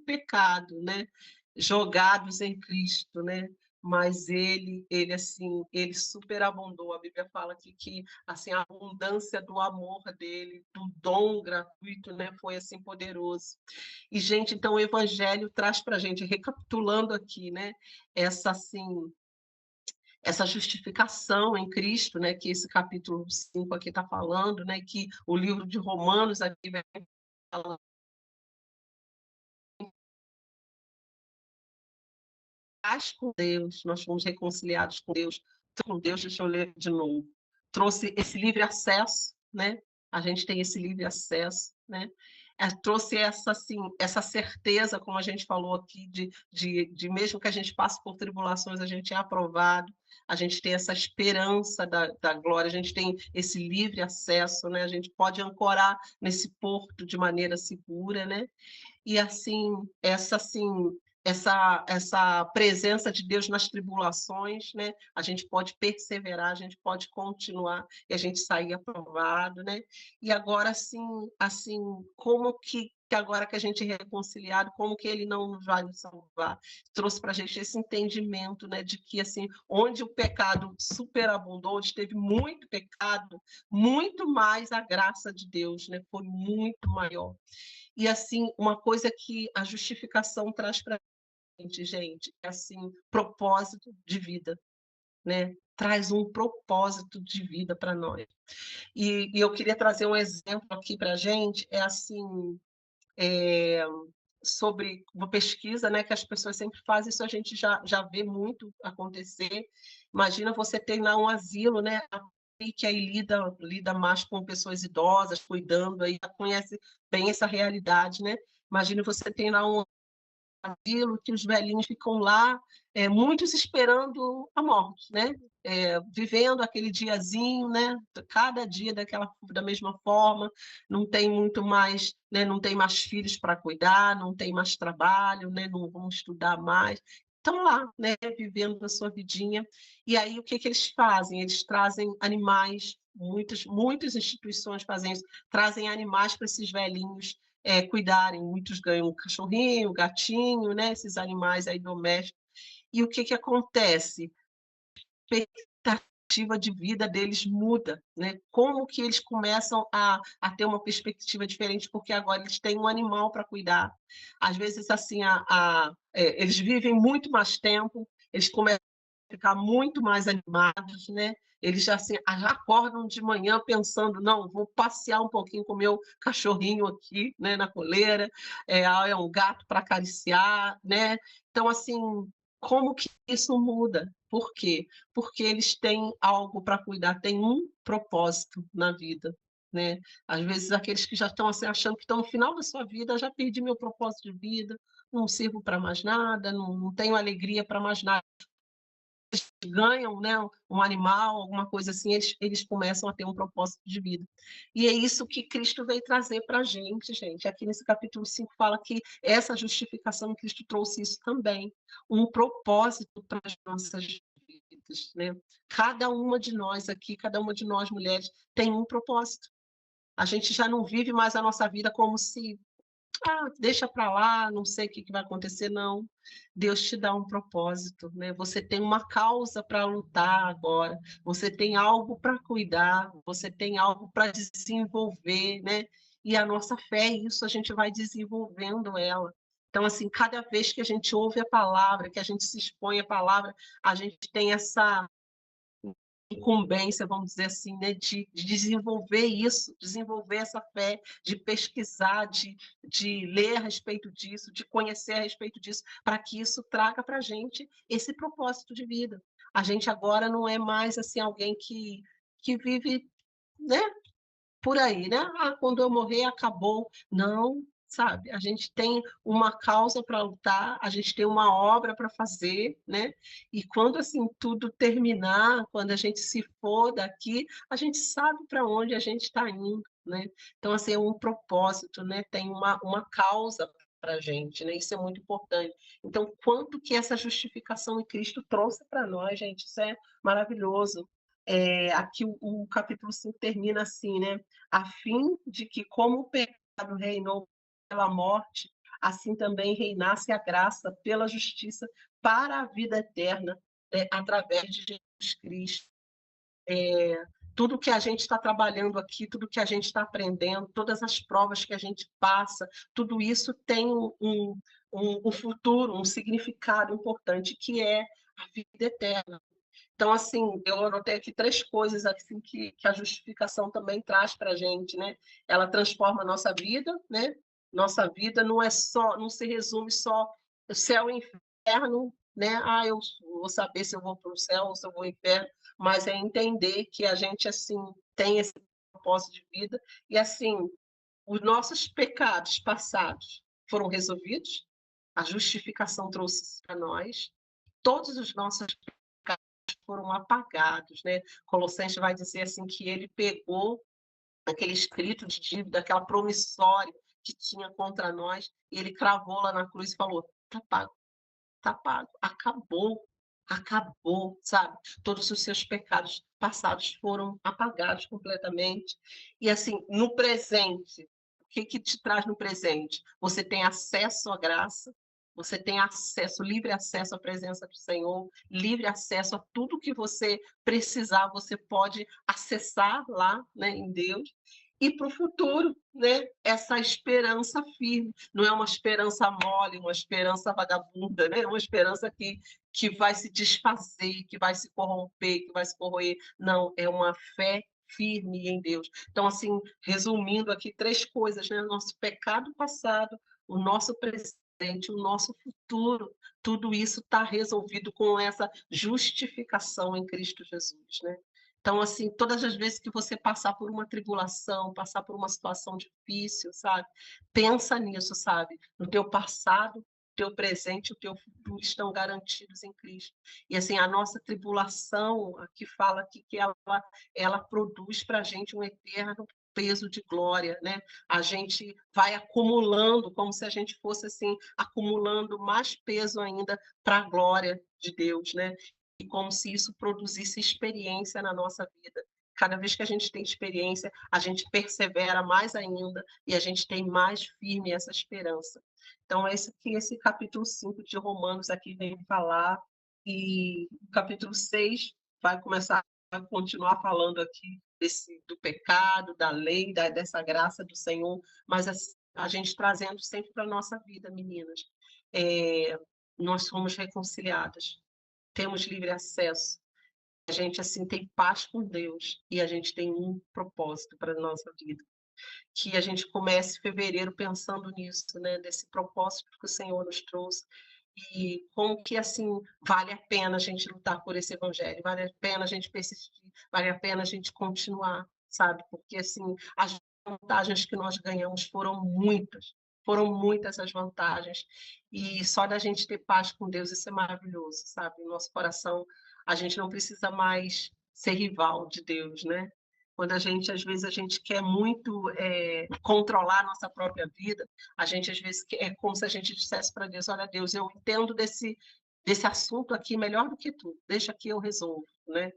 pecado, né, jogados em Cristo, né? Mas ele assim, ele superabundou. A Bíblia fala que assim, a abundância do amor dele, do dom gratuito, né, foi assim poderoso. E, gente, então o Evangelho traz para a gente, recapitulando aqui, né, essa, assim, essa justificação em Cristo, né, que esse capítulo 5 aqui está falando, né, que o livro de Romanos aqui vai falando. Paz com Deus, nós fomos reconciliados com Deus, deixa eu ler de novo. Trouxe esse livre acesso, né? A gente tem esse livre acesso, né? Trouxe essa, assim, essa certeza, como a gente falou aqui, de mesmo que a gente passe por tribulações, a gente é aprovado, a gente tem essa esperança da glória, a gente tem esse livre acesso, né? A gente pode ancorar nesse porto de maneira segura, né? E assim, essa presença de Deus nas tribulações, né? A gente pode perseverar, a gente pode continuar e a gente sair aprovado, né? E agora assim, como que agora que a gente é reconciliado, como que ele não vai nos salvar? Trouxe para a gente esse entendimento, né, de que assim, onde o pecado superabundou, onde teve muito pecado, muito mais a graça de Deus, né, foi muito maior. E assim, uma coisa que a justificação traz para gente, é assim, propósito de vida, né? Traz um propósito de vida para nós. E eu queria trazer um exemplo aqui para a gente, é assim, sobre uma pesquisa, né, que as pessoas sempre fazem, isso a gente já vê muito acontecer. Imagina você ter lá um asilo, né, que aí lida mais com pessoas idosas, cuidando, aí conhece bem essa realidade, né? Imagina você ter lá um asilo, que os velhinhos ficam lá, muitos esperando a morte, né? Vivendo aquele diazinho, né? Cada dia da mesma forma, não tem muito mais, né? Não tem mais filhos para cuidar, não tem mais trabalho, né? Não vão estudar mais. Estão lá, né? Vivendo a sua vidinha. E aí o que que eles fazem? Eles trazem animais, muitas instituições fazem isso, trazem animais para esses velhinhos cuidarem. Muitos ganham um cachorrinho, um gatinho, né? Esses animais aí domésticos. E o que que acontece? A expectativa de vida deles muda, né? Como que eles começam a ter uma perspectiva diferente, porque agora eles têm um animal para cuidar. Às vezes, assim, eles vivem muito mais tempo, eles começam a ficar muito mais animados, né? Eles já, assim, já acordam de manhã pensando, não, vou passear um pouquinho com o meu cachorrinho aqui, né, na coleira, é um gato para acariciar, né? Então, assim, como que isso muda? Por quê? Porque eles têm algo para cuidar, têm um propósito na vida, né? Às vezes aqueles que já estão, assim, achando que estão no final da sua vida, já perdi meu propósito de vida, não sirvo para mais nada, não tenho alegria para mais nada. Ganham, né, um animal, alguma coisa assim, eles começam a ter um propósito de vida. E é isso que Cristo veio trazer para a gente, gente. Aqui nesse capítulo 5 fala que essa justificação, Cristo trouxe isso também, um propósito para as nossas vidas, né? Cada uma de nós aqui, cada uma de nós mulheres tem um propósito. A gente já não vive mais a nossa vida como se deixa para lá, não sei o que vai acontecer, não. Deus te dá um propósito, né? Você tem uma causa para lutar agora, você tem algo para cuidar, você tem algo para desenvolver, né? E a nossa fé é isso, a gente vai desenvolvendo ela. Então, assim, cada vez que a gente ouve a palavra, que a gente se expõe à palavra, a gente tem essa incumbência, vamos dizer assim, né, de desenvolver isso, desenvolver essa fé, de pesquisar, de ler a respeito disso, de conhecer a respeito disso, para que isso traga para a gente esse propósito de vida. A gente agora não é mais assim alguém que vive, né, por aí, né? Quando eu morrer, acabou. Não, sabe? A gente tem uma causa para lutar, a gente tem uma obra para fazer, né? E quando assim tudo terminar, quando a gente se for daqui, a gente sabe para onde a gente está indo, né? Então, assim, é um propósito, né? Tem uma causa para a gente, né? Isso é muito importante. Então, quanto que essa justificação em Cristo trouxe para nós, gente, isso é maravilhoso. Aqui o capítulo 5 termina assim, né? A fim de que, como o pecado reinou pela morte, assim também reinasse a graça pela justiça para a vida eterna, através de Jesus Cristo. Tudo que a gente está trabalhando aqui, tudo que a gente está aprendendo, todas as provas que a gente passa, tudo isso tem um futuro, um significado importante, que é a vida eterna. Então, assim, eu anotei aqui 3 coisas assim, que a justificação também traz para a gente, né? Ela transforma a nossa vida, né? Nossa vida não se resume só céu e inferno, né? Eu vou saber se eu vou para o céu ou se eu vou ao inferno, mas é entender que a gente, assim, tem esse propósito de vida e, assim, os nossos pecados passados foram resolvidos, a justificação trouxe isso para nós, todos os nossos foram apagados, né? Colossenses vai dizer assim que ele pegou aquele escrito de dívida, aquela promissória que tinha contra nós, e ele cravou lá na cruz e falou: tá pago, acabou, acabou, sabe? Todos os seus pecados passados foram apagados completamente. E assim, no presente, o que que te traz no presente? Você tem acesso à graça, você tem acesso, livre acesso à presença do Senhor, livre acesso a tudo que você precisar, você pode acessar lá, né, em Deus. E para o futuro, né, essa esperança firme, não é uma esperança mole, uma esperança vagabunda, né, uma esperança que vai se desfazer, que vai se corromper, que vai se corroer. Não, é uma fé firme em Deus. Então, assim, resumindo aqui 3 coisas, né, o nosso pecado passado, o nosso presente, o nosso futuro, tudo isso está resolvido com essa justificação em Cristo Jesus, né? Então, assim, todas as vezes que você passar por uma tribulação, passar por uma situação difícil, sabe? Pensa nisso, sabe? No teu passado, teu presente e o teu futuro estão garantidos em Cristo. E assim, a nossa tribulação, aqui fala aqui que ela produz para a gente um eterno peso de glória, né? A gente vai acumulando, como se a gente fosse assim, acumulando mais peso ainda para a glória de Deus, né? E como se isso produzisse experiência na nossa vida. Cada vez que a gente tem experiência, a gente persevera mais ainda e a gente tem mais firme essa esperança. Então, é isso que esse capítulo 5 de Romanos aqui vem falar, e o capítulo 6 vai começar a continuar falando aqui do pecado, da lei, dessa graça do Senhor, mas a gente trazendo sempre para a nossa vida, meninas. Nós somos reconciliadas, temos livre acesso, a gente assim tem paz com Deus e a gente tem um propósito para a nossa vida. Que a gente comece fevereiro pensando nisso, né? Desse propósito que o Senhor nos trouxe e como que assim vale a pena a gente lutar por esse evangelho, vale a pena a gente persistir, vale a pena a gente continuar, sabe? Porque assim as vantagens que nós ganhamos foram muitas as vantagens e só da gente ter paz com Deus isso é maravilhoso, sabe? O nosso coração, a gente não precisa mais ser rival de Deus, né? Quando às vezes a gente quer muito controlar a nossa própria vida, a gente às vezes é como se a gente dissesse para Deus, olha Deus, eu entendo desse assunto aqui melhor do que tu, deixa que eu resolvo, né?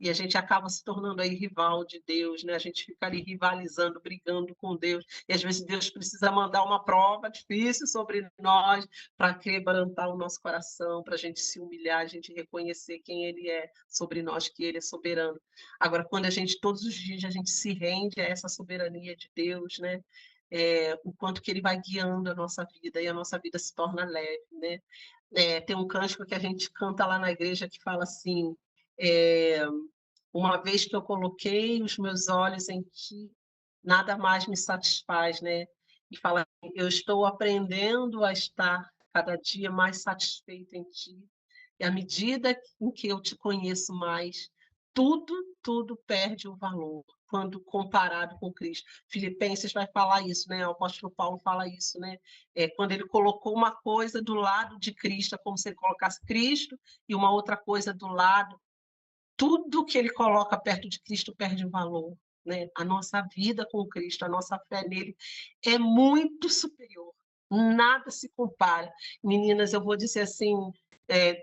E a gente acaba se tornando aí rival de Deus, né? A gente fica ali rivalizando, brigando com Deus, e às vezes Deus precisa mandar uma prova difícil sobre nós para quebrantar o nosso coração, para a gente se humilhar, a gente reconhecer quem Ele é sobre nós, que Ele é soberano. Agora, quando a gente, todos os dias, a gente se rende a essa soberania de Deus, né? O quanto que Ele vai guiando a nossa vida, e a nossa vida se torna leve, né? Tem um cântico que a gente canta lá na igreja que fala assim, uma vez que eu coloquei os meus olhos em ti, nada mais me satisfaz, né? E fala, eu estou aprendendo a estar cada dia mais satisfeito em ti. E à medida em que eu te conheço mais, tudo, tudo perde o valor quando comparado com Cristo. Filipenses vai falar isso, né? O apóstolo Paulo fala isso, né? Quando ele colocou uma coisa do lado de Cristo, é como se ele colocasse Cristo e uma outra coisa do lado. Tudo que ele coloca perto de Cristo perde o valor, né? A nossa vida com Cristo, a nossa fé nele é muito superior. Nada se compara. Meninas, eu vou dizer assim,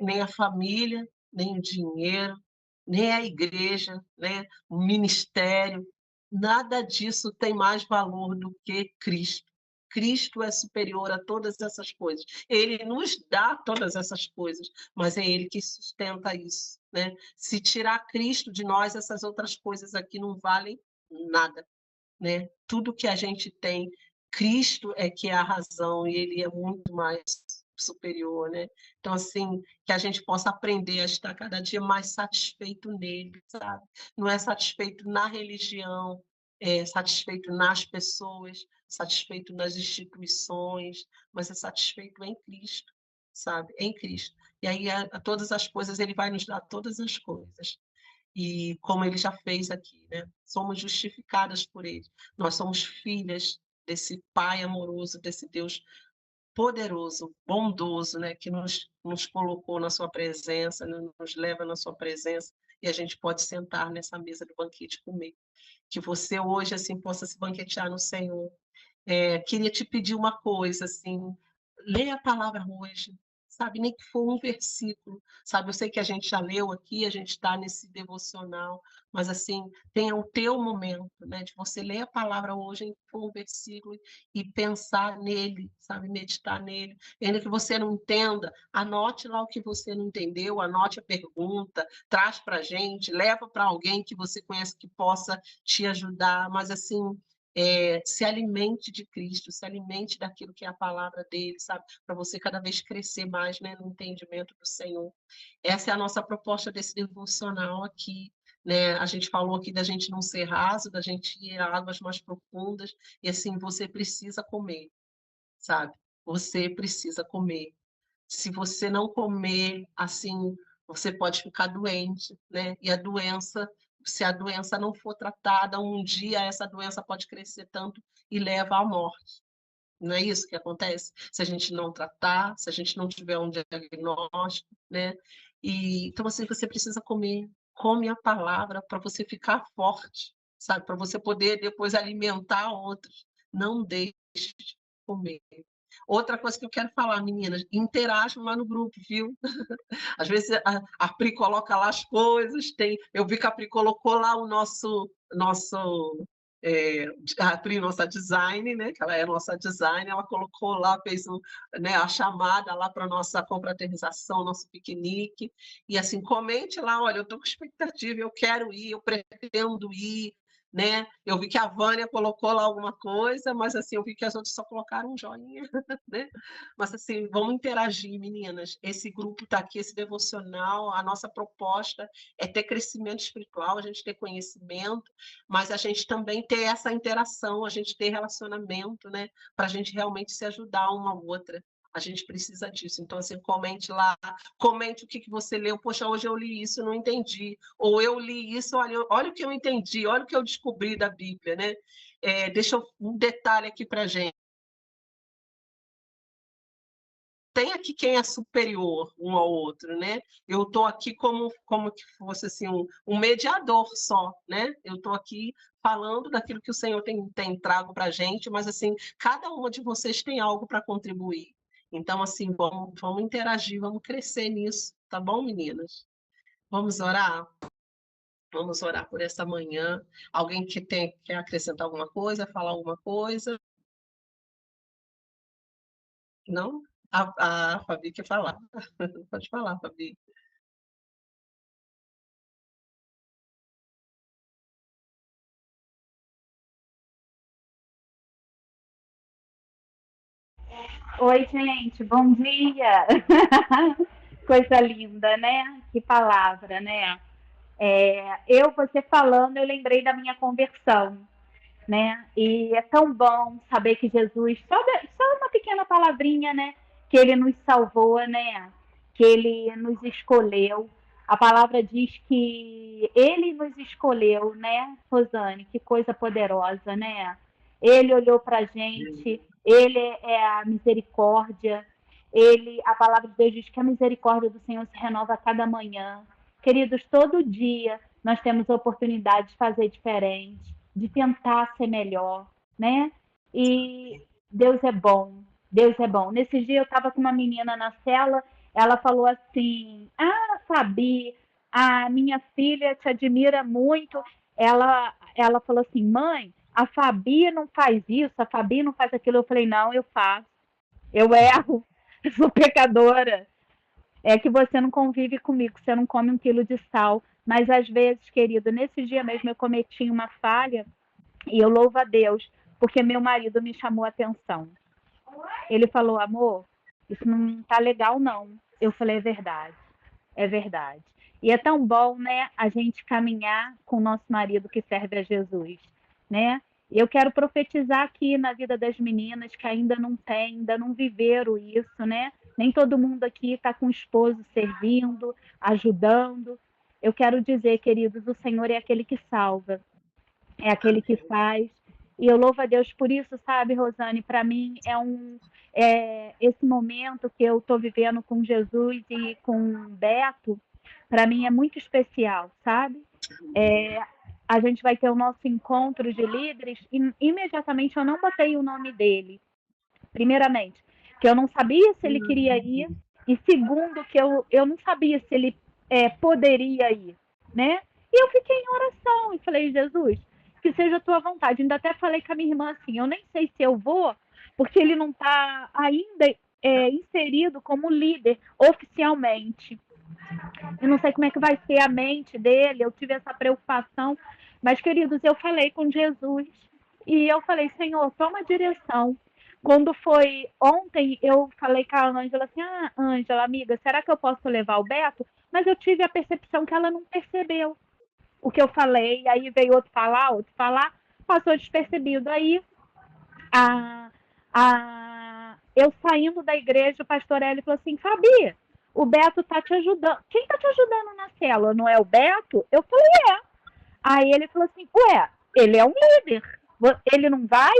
nem a família, nem o dinheiro, nem a igreja, né? O ministério, nada disso tem mais valor do que Cristo. Cristo é superior a todas essas coisas. Ele nos dá todas essas coisas, mas é Ele que sustenta isso, né? Se tirar Cristo de nós, essas outras coisas aqui não valem nada, né? Tudo que a gente tem, Cristo é que é a razão e Ele é muito mais superior, né? Então, assim, que a gente possa aprender a estar cada dia mais satisfeito nele, sabe? Não é satisfeito na religião, é satisfeito nas pessoas, satisfeito nas instituições, mas é satisfeito em Cristo, sabe? Em Cristo. E aí, a todas as coisas, ele vai nos dar todas as coisas. E como ele já fez aqui, né? Somos justificadas por ele. Nós somos filhas desse Pai amoroso, desse Deus poderoso, bondoso, né, que nos colocou na sua presença, né, nos leva na sua presença, e a gente pode sentar nessa mesa do banquete e comer. Que você hoje, assim, possa se banquetear no Senhor. Queria te pedir uma coisa, assim, leia a palavra hoje, sabe? Nem que for um versículo, sabe? Eu sei que a gente já leu aqui, a gente está nesse devocional, mas assim, tenha o teu momento, né? De você ler a palavra hoje, nem que for um versículo, e pensar nele, sabe? Meditar nele. E ainda que você não entenda, anote lá o que você não entendeu, anote a pergunta, traz para a gente, leva para alguém que você conhece que possa te ajudar, mas assim, se alimente de Cristo, se alimente daquilo que é a palavra dele, sabe? Para você cada vez crescer mais, né, no entendimento do Senhor. Essa é a nossa proposta desse devocional aqui, né? A gente falou aqui da gente não ser raso, da gente ir a águas mais profundas, e assim, você precisa comer, sabe? Você precisa comer. Se você não comer, assim, você pode ficar doente, né? E a doença, se a doença não for tratada, um dia essa doença pode crescer tanto e leva à morte. Não é isso que acontece? Se a gente não tratar, se a gente não tiver um diagnóstico, né? Então, assim, você precisa comer. Come a palavra para você ficar forte, sabe? Para você poder depois alimentar outros. Não deixe de comer. Outra coisa que eu quero falar, meninas, interajam lá no grupo, viu? Às vezes a Pri coloca lá as coisas, eu vi que a Pri colocou lá o nosso a Pri, nossa design, né? Que ela é nossa design, ela colocou lá, fez né, a chamada lá para a nossa confraternização, nosso piquenique. E assim, comente lá, olha, eu estou com expectativa, eu quero ir, eu pretendo ir, né? Eu vi que a Vânia colocou lá alguma coisa, mas assim, eu vi que as outras só colocaram um joinha, né? Mas assim, vamos interagir, meninas. Esse grupo está aqui, esse devocional, a nossa proposta é ter crescimento espiritual, a gente ter conhecimento, mas a gente também ter essa interação, a gente ter relacionamento, né? Para a gente realmente se ajudar uma à outra. A gente precisa disso. Então, assim, comente lá, comente o que você leu. Poxa, hoje eu li isso, não entendi. Ou eu li isso, olha o que eu entendi, olha o que eu descobri da Bíblia, né? Deixa um detalhe aqui para a gente. Tem aqui quem é superior um ao outro, né? Eu estou aqui como que fosse assim, um mediador só, né? Eu estou aqui falando daquilo que o Senhor tem trago para a gente, mas assim, cada uma de vocês tem algo para contribuir. Então, assim, vamos interagir, vamos crescer nisso, tá bom, meninas? Vamos orar? Vamos orar por essa manhã. Alguém que quer acrescentar alguma coisa, falar alguma coisa? Não? A Fabi quer falar. Pode falar, Fabi. Oi, gente, bom dia! Coisa linda, né? Que palavra, né? Você falando, eu lembrei da minha conversão, né? E é tão bom saber que Jesus, só uma pequena palavrinha, né? Que ele nos salvou, né? Que ele nos escolheu. A palavra diz que ele nos escolheu, né, Rosane? Que coisa poderosa, né? Ele olhou para a gente, ele é a misericórdia. A palavra de Deus diz que a misericórdia do Senhor se renova a cada manhã. Queridos, todo dia nós temos a oportunidade de fazer diferente, de tentar ser melhor, né? E Deus é bom, Deus é bom. Nesse dia eu estava com uma menina na cela, ela falou assim: Ah, Fabi, a minha filha te admira muito. Ela falou assim: Mãe, a Fabi não faz isso, a Fabi não faz aquilo. Eu falei: Não, eu faço. Eu erro, eu sou pecadora. É que você não convive comigo, você não come 1 quilo de sal. Mas às vezes, querido, nesse dia mesmo eu cometi uma falha e eu louvo a Deus, porque meu marido me chamou a atenção. Ele falou: Amor, isso não tá legal, não. Eu falei: É verdade, é verdade. E é tão bom, né, a gente caminhar com o nosso marido que serve a Jesus, né? E eu quero profetizar aqui na vida das meninas que ainda não têm, ainda não viveram isso, né? Nem todo mundo aqui está com o esposo servindo, ajudando. Eu quero dizer, queridos, o Senhor é aquele que salva, é aquele que faz. E eu louvo a Deus por isso, sabe, Rosane? Para mim esse momento que eu estou vivendo com Jesus e com Beto, para mim é muito especial, sabe? É, a gente vai ter o nosso encontro de líderes e imediatamente eu não botei o nome dele. Primeiramente, que eu não sabia se ele queria ir, e segundo, que eu não sabia se ele poderia ir, né? E eu fiquei em oração e falei: Jesus, que seja a tua vontade. Ainda até falei com a minha irmã assim: eu nem sei se eu vou, porque ele não está ainda inserido como líder oficialmente. Eu não sei como é que vai ser a mente dele, eu tive essa preocupação. Mas, queridos, eu falei com Jesus e eu falei: Senhor, toma direção. Quando foi ontem, eu falei com a Ângela assim: Ah, Ângela, amiga, será que eu posso levar o Beto? Mas eu tive a percepção que ela não percebeu o que eu falei. Aí veio outro falar, passou despercebido. Aí a, eu saindo da igreja, o pastor Hélio falou assim: Fabi, o Beto tá te ajudando. Quem tá te ajudando na célula? Não é o Beto? Eu falei: É. Aí ele falou assim: Ué, ele é um líder. Ele não vai?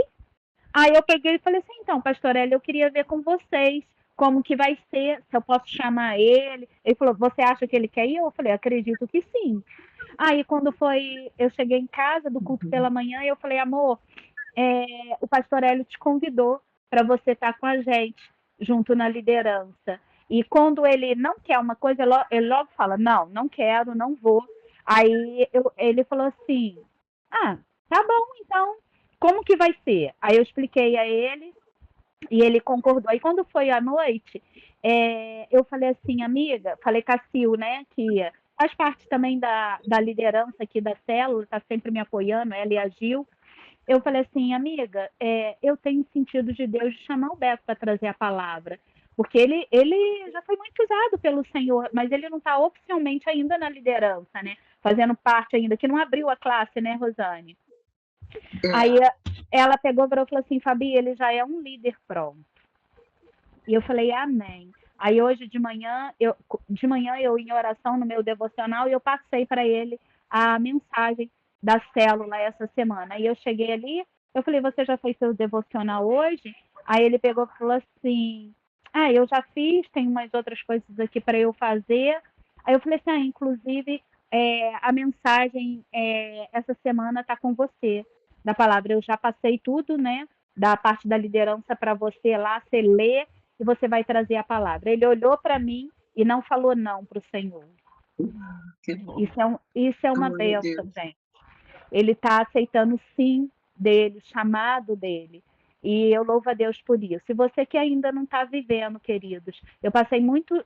Aí eu peguei e falei assim, então, pastorela, eu queria ver com vocês como que vai ser, se eu posso chamar ele. Ele falou, você acha que ele quer ir? Eu falei, acredito que sim. Aí quando foi, eu cheguei em casa do culto pela manhã e eu falei, amor, o pastor Hélio te convidou para você estar com a gente junto na liderança. E quando ele não quer uma coisa, ele logo fala, não, não quero, não vou. Aí ele falou assim, ah, tá bom, então, como que vai ser? Aí eu expliquei a ele e ele concordou. Aí quando foi à noite, eu falei assim, amiga, falei com a Sil, né, que faz parte também da liderança aqui da célula, está sempre me apoiando, ela e a Gil. Eu falei assim, amiga, eu tenho sentido de Deus de chamar o Beto para trazer a palavra. Porque ele já foi muito usado pelo Senhor, mas ele não está oficialmente ainda na liderança, né? Fazendo parte ainda, que não abriu a classe, né, Rosane? Aí ela pegou e falou assim, Fabi, ele já é um líder pronto. E eu falei, amém. Aí hoje de manhã eu em oração no meu devocional, e eu passei para ele a mensagem da célula essa semana. E eu cheguei ali, eu falei, você já fez seu devocional hoje? Aí ele pegou e falou assim, eu já fiz, tem umas outras coisas aqui para eu fazer. Aí eu falei assim, inclusive a mensagem essa semana está com você, da palavra. Eu já passei tudo, né? Da parte da liderança para você lá, você lê e você vai trazer a palavra. Ele olhou para mim e não falou não para o Senhor. Que bom. Isso é uma bênção, gente. Ele está aceitando o sim dele, o chamado dele. E eu louvo a Deus por isso. E você que ainda não está vivendo, queridos, eu passei muitos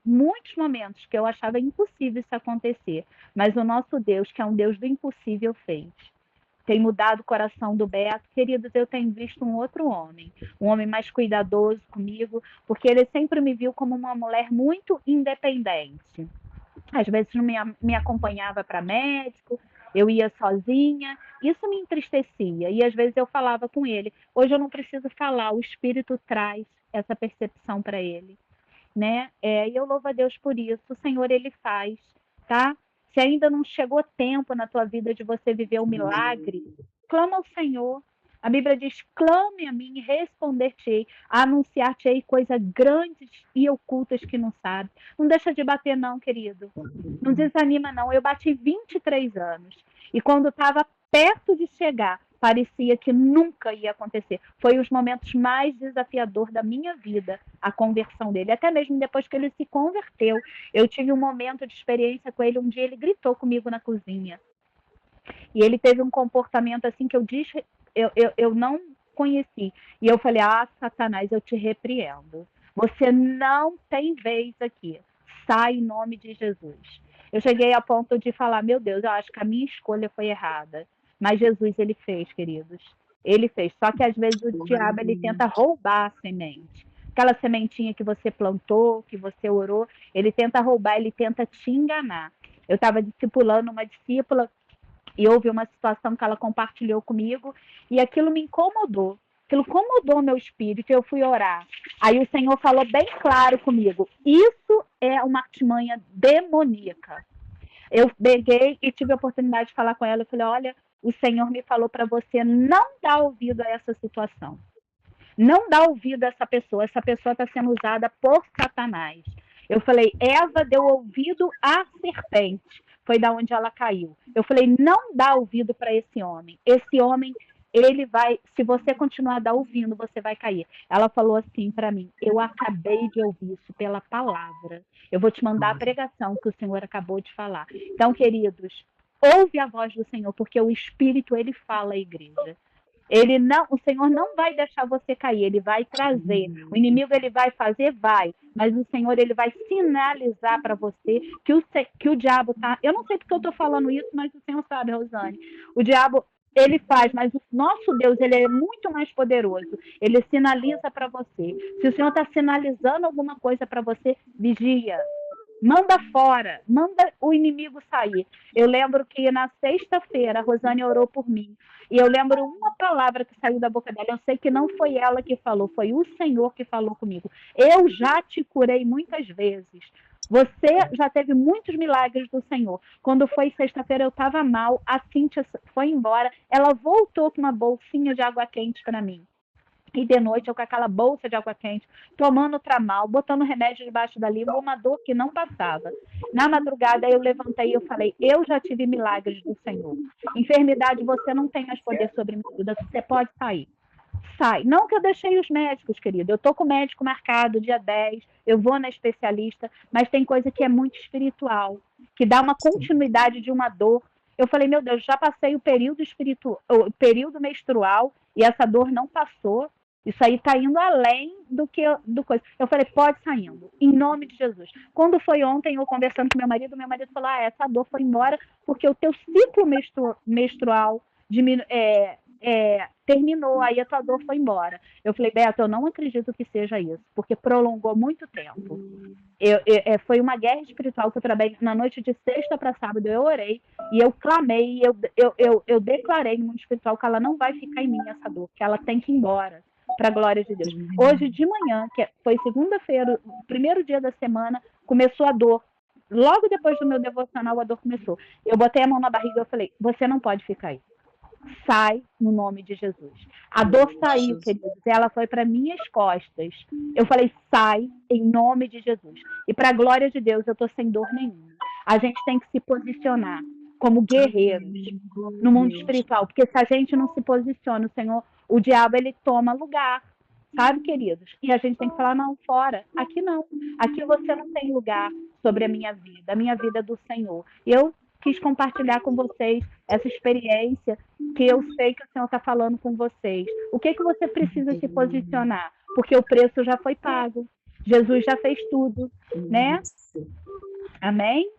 momentos que eu achava impossível isso acontecer. Mas o nosso Deus, que é um Deus do impossível, fez. Tem mudado o coração do Beto. Queridos, eu tenho visto um homem mais cuidadoso comigo, porque ele sempre me viu como uma mulher muito independente. Às vezes não me acompanhava para médico, eu ia sozinha, isso me entristecia. E às vezes eu falava com ele. Hoje eu não preciso falar, o Espírito traz essa percepção para ele, né? E eu louvo a Deus por isso. O Senhor, ele faz, tá? Se ainda não chegou tempo na tua vida de você viver o milagre, clama ao Senhor. A Bíblia diz: clame a mim e responder-te-ei, anunciar-te-ei coisas grandes e ocultas que não sabe. Não deixa de bater, não, querido. Não desanima, não. Eu bati 23 anos. E quando estava perto de chegar, parecia que nunca ia acontecer. Foi os momentos mais desafiadores da minha vida, a conversão dele. Até mesmo depois que ele se converteu, eu tive um momento de experiência com ele. Um dia ele gritou comigo na cozinha. E ele teve um comportamento assim que eu não conheci. E eu falei, Satanás, eu te repreendo. Você não tem vez aqui. Sai em nome de Jesus. Eu cheguei a ponto de falar, meu Deus, eu acho que a minha escolha foi errada. Mas Jesus, ele fez, queridos. Ele fez. Só que às vezes o diabo, ele tenta roubar a semente. Aquela sementinha que você plantou, que você orou, ele tenta roubar, ele tenta te enganar. Eu estava discipulando uma discípula e houve uma situação que ela compartilhou comigo e aquilo me incomodou. Aquilo incomodou meu espírito e eu fui orar. Aí o Senhor falou bem claro comigo: isso é uma artimanha demoníaca. Eu peguei e tive a oportunidade de falar com ela. Eu falei: olha, o Senhor me falou para você não dar ouvido a essa situação. Não dá ouvido a essa pessoa. Essa pessoa está sendo usada por Satanás. Eu falei, Eva deu ouvido à serpente. Foi da onde ela caiu. Eu falei, não dá ouvido para esse homem. Esse homem, ele vai, se você continuar a dar ouvindo, você vai cair. Ela falou assim para mim, eu acabei de ouvir isso pela palavra. Eu vou te mandar a pregação que o Senhor acabou de falar. Então, queridos, ouve a voz do Senhor, porque o Espírito, ele fala à igreja. O Senhor não vai deixar você cair, ele vai trazer. O inimigo ele vai fazer, vai, mas o Senhor ele vai sinalizar para você que o diabo tá. Eu não sei porque eu estou falando isso, mas o Senhor sabe, Rosane. O diabo ele faz, mas o nosso Deus ele é muito mais poderoso. Ele sinaliza para você. Se o Senhor está sinalizando alguma coisa para você, vigia. Manda fora, manda o inimigo sair. Eu lembro que na sexta-feira a Rosane orou por mim. E eu lembro uma palavra que saiu da boca dela. Eu sei que não foi ela que falou, foi o Senhor que falou comigo. Eu já te curei muitas vezes. Você já teve muitos milagres do Senhor. Quando foi sexta-feira, eu estava mal. A Cíntia foi embora. Ela voltou com uma bolsinha de água quente para mim. E de noite eu com aquela bolsa de água quente, tomando tramal, botando remédio debaixo da língua, uma dor que não passava. Na madrugada eu levantei e eu falei, eu já tive milagres do Senhor. Enfermidade, você não tem mais poder sobre minha vida, você pode sair. Sai. Não que eu deixei os médicos, querido. Eu tô com o médico marcado dia 10, eu vou na especialista, mas tem coisa que é muito espiritual, que dá uma continuidade de uma dor. Eu falei, meu Deus, já passei o período espiritual, o período menstrual e essa dor não passou. Isso aí está indo além do coisa. Eu falei, pode saindo, em nome de Jesus. Quando foi ontem, eu conversando com meu marido falou, essa dor foi embora porque o teu ciclo menstrual terminou, aí a tua dor foi embora. Eu falei, Beto, eu não acredito que seja isso, porque prolongou muito tempo. Foi uma guerra espiritual que eu trabalhei na noite de sexta para sábado, eu orei e eu clamei, eu declarei no mundo espiritual que ela não vai ficar em mim essa dor, que ela tem que ir embora, para a glória de Deus. Hoje de manhã, que foi segunda-feira, o primeiro dia da semana, começou a dor. Logo depois do meu devocional, a dor começou. Eu botei a mão na barriga e eu falei, você não pode ficar aí. Sai no nome de Jesus. A dor saiu, queridos. Ela foi para minhas costas. Eu falei, sai em nome de Jesus. E para a glória de Deus, eu estou sem dor nenhuma. A gente tem que se posicionar como guerreiros no mundo espiritual. Porque se a gente não se posiciona, o Senhor, o diabo, ele toma lugar. Sabe, queridos? E a gente tem que falar, não, fora. Aqui não. Aqui você não tem lugar sobre a minha vida. A minha vida é do Senhor. E eu quis compartilhar com vocês essa experiência que eu sei que o Senhor está falando com vocês. O que você precisa se posicionar? Porque o preço já foi pago. Jesus já fez tudo, né? Amém?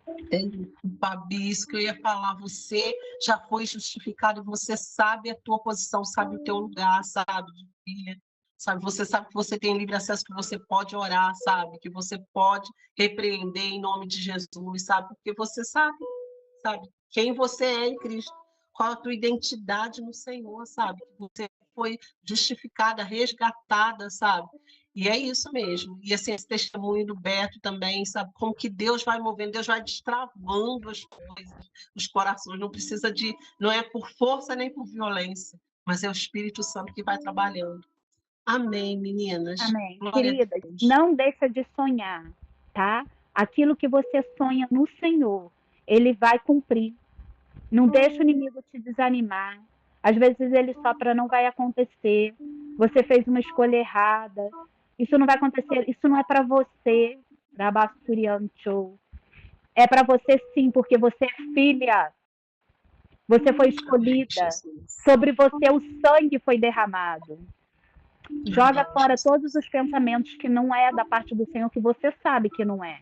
Babi, isso que eu ia falar, você já foi justificado, você sabe a tua posição, sabe o teu lugar, sabe, filha. Sabe, você sabe que você tem livre acesso, que você pode orar, sabe? Que você pode repreender em nome de Jesus, sabe? Porque você sabe quem você é em Cristo, qual a tua identidade no Senhor, sabe? Que você foi justificada, resgatada, sabe? E é isso mesmo. E assim, esse testemunho do Beto também, sabe? Como que Deus vai movendo, Deus vai destravando as coisas, os corações. Não é por força nem por violência, mas é o Espírito Santo que vai trabalhando. Amém, meninas. Amém. Glória Queridas, a Deus. não deixa de sonhar, tá? Aquilo que você sonha no Senhor, Ele vai cumprir. Não deixa o inimigo te desanimar. Às vezes ele sopra, não vai acontecer. Você fez uma escolha errada. Isso não vai acontecer. Isso não é para você. É para você sim, porque você é filha. Você foi escolhida. Sobre você o sangue foi derramado. Joga fora todos os pensamentos que não é da parte do Senhor, que você sabe que não é.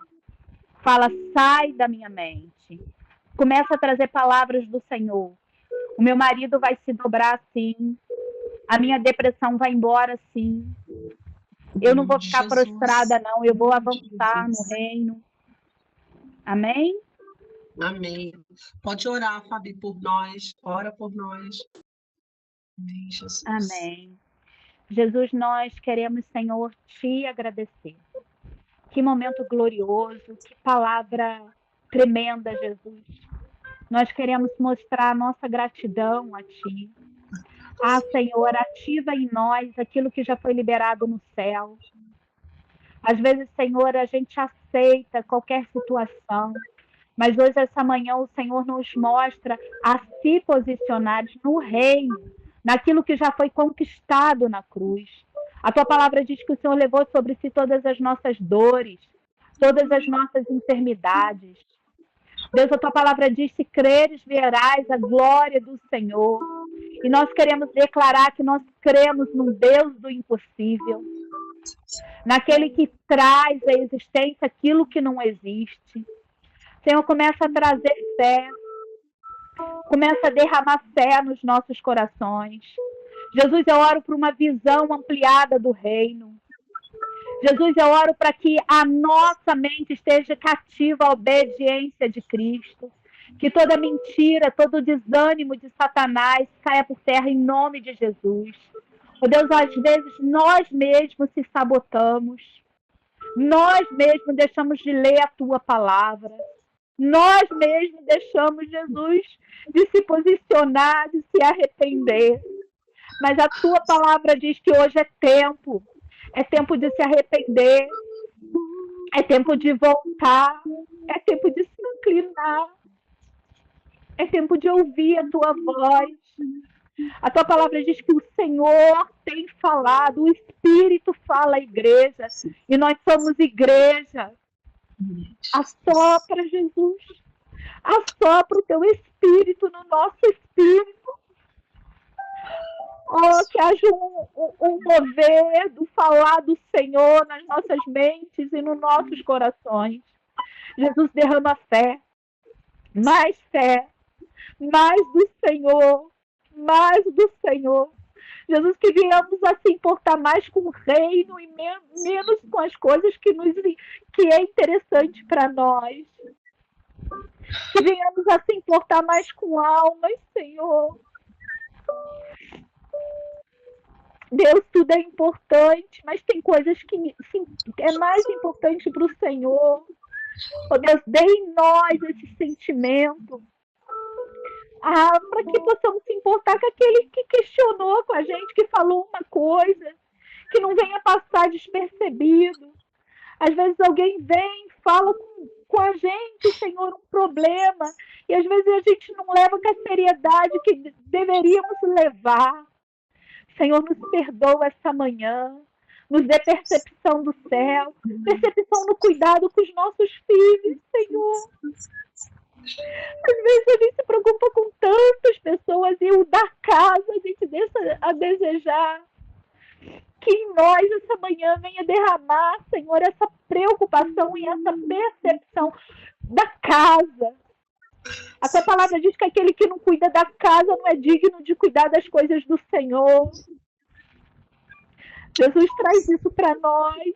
Fala, sai da minha mente. Começa a trazer palavras do Senhor. O meu marido vai se dobrar sim. A minha depressão vai embora sim. Eu não vou ficar prostrada, não. Eu vou avançar no reino. Amém? Amém. Pode orar, Fabi, por nós. Ora por nós. Amém, Jesus. Amém. Jesus, nós queremos, Senhor, te agradecer. Que momento glorioso, que palavra tremenda, Jesus. Nós queremos mostrar a nossa gratidão a Ti. Senhor, ativa em nós aquilo que já foi liberado no céu. Às vezes, Senhor, a gente aceita qualquer situação, mas hoje, essa manhã, o Senhor nos mostra a se posicionar no reino, naquilo que já foi conquistado na cruz. A Tua palavra diz que o Senhor levou sobre si todas as nossas dores, todas as nossas enfermidades. Deus, a Tua palavra diz, se creres, verás a glória do Senhor. E nós queremos declarar que nós cremos num Deus do impossível, naquele que traz à existência aquilo que não existe. Senhor, começa a trazer fé, começa a derramar fé nos nossos corações. Jesus, eu oro por uma visão ampliada do reino. Jesus, eu oro para que a nossa mente esteja cativa à obediência de Cristo. Que toda mentira, todo desânimo de Satanás caia por terra em nome de Jesus. Oh Deus, às vezes nós mesmos se sabotamos. Nós mesmos deixamos de ler a Tua palavra. Nós mesmos deixamos, Jesus, de se posicionar, de se arrepender. Mas a tua palavra diz que hoje é tempo de se arrepender, é tempo de voltar, é tempo de se inclinar, é tempo de ouvir a tua voz. A tua palavra diz que o Senhor tem falado, o Espírito fala à igreja, e nós somos igreja. Assopra, Jesus, assopra o teu Espírito no nosso espírito. Oh, que haja um mover do falar do Senhor nas nossas mentes e nos nossos corações. Jesus, derrama fé, mais do Senhor, mais do Senhor. Jesus, que venhamos a se importar mais com o reino e menos com as coisas que é interessante para nós. Que venhamos a se importar mais com almas, Senhor. Deus, tudo é importante, mas tem coisas que é mais importante para o Senhor. Oh, Deus, dê em nós esse sentimento. Para que possamos se importar com aquele que questionou com a gente, que falou uma coisa, que não venha passar despercebido. Às vezes alguém vem, fala com a gente, Senhor, um problema, e às vezes a gente não leva com a seriedade que deveríamos levar. Senhor, nos perdoa essa manhã, nos dê percepção do céu, percepção no cuidado com os nossos filhos, Senhor. Às vezes a gente se preocupa com tantas pessoas e o da casa a gente deixa a desejar. Que em nós essa manhã venha derramar, Senhor, essa preocupação e essa percepção da casa. A tua palavra diz que aquele que não cuida da casa não é digno de cuidar das coisas do Senhor. Jesus, traz isso para nós.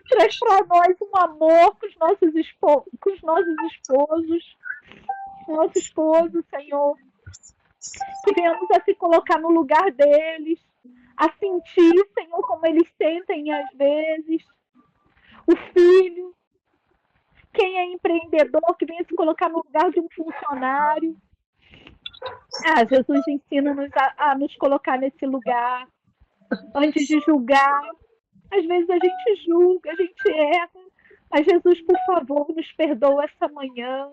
Traz para nós um amor com os nossos esposos, Senhor. Que venhamos a se colocar no lugar deles, a sentir, Senhor, como eles sentem às vezes. O filho, quem é empreendedor, que venha se colocar no lugar de um funcionário. Jesus, ensina-nos a nos colocar nesse lugar. Antes de julgar, às vezes a gente julga, a gente erra. Mas Jesus, por favor, nos perdoa essa manhã.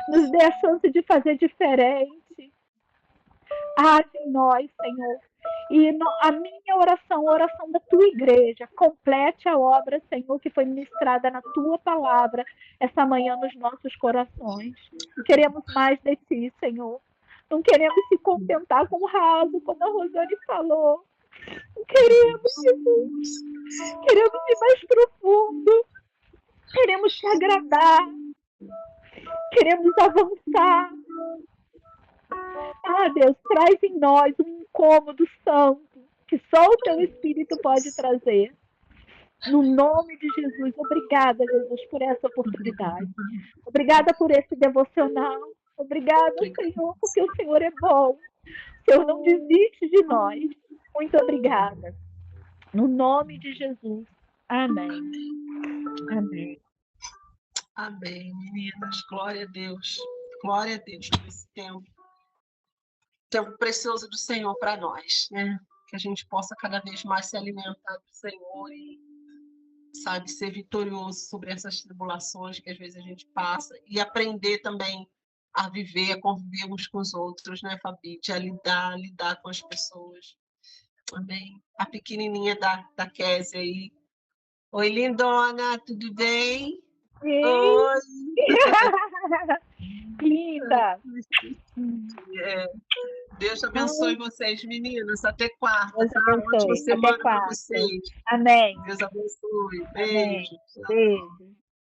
Nos dê a chance de fazer diferente. Age em nós, Senhor. E a minha oração, a oração da tua igreja, complete a obra, Senhor, que foi ministrada na tua palavra essa manhã nos nossos corações. Queremos mais de ti, Senhor. Não queremos se contentar com o raso, como a Rosane falou. Não queremos, Jesus. Queremos ir mais profundo. Queremos te agradar. Queremos avançar. Deus, traz em nós um incômodo santo que só o teu Espírito pode trazer. No nome de Jesus, obrigada, Jesus, por essa oportunidade. Obrigada por esse devocional. Obrigada, Senhor, porque o Senhor é bom. O Senhor não desiste de nós. Muito obrigada. No nome de Jesus. Amém. Amém. Amém, meninas. Glória a Deus. Glória a Deus por esse tempo precioso do Senhor para nós, né? Que a gente possa cada vez mais se alimentar do Senhor e, sabe, ser vitorioso sobre essas tribulações que às vezes a gente passa e aprender também a viver, a conviver uns com os outros, né, Fabi? A lidar com as pessoas. Amém. A pequenininha da Kézia aí. Oi, lindona, tudo bem? Sim. Oi. Linda. Deus abençoe vocês, meninas. Até quarta. Deus abençoe. Ótima semana Até para quarta. vocês. Amém. Deus abençoe. Amém. Beijo. Beijo.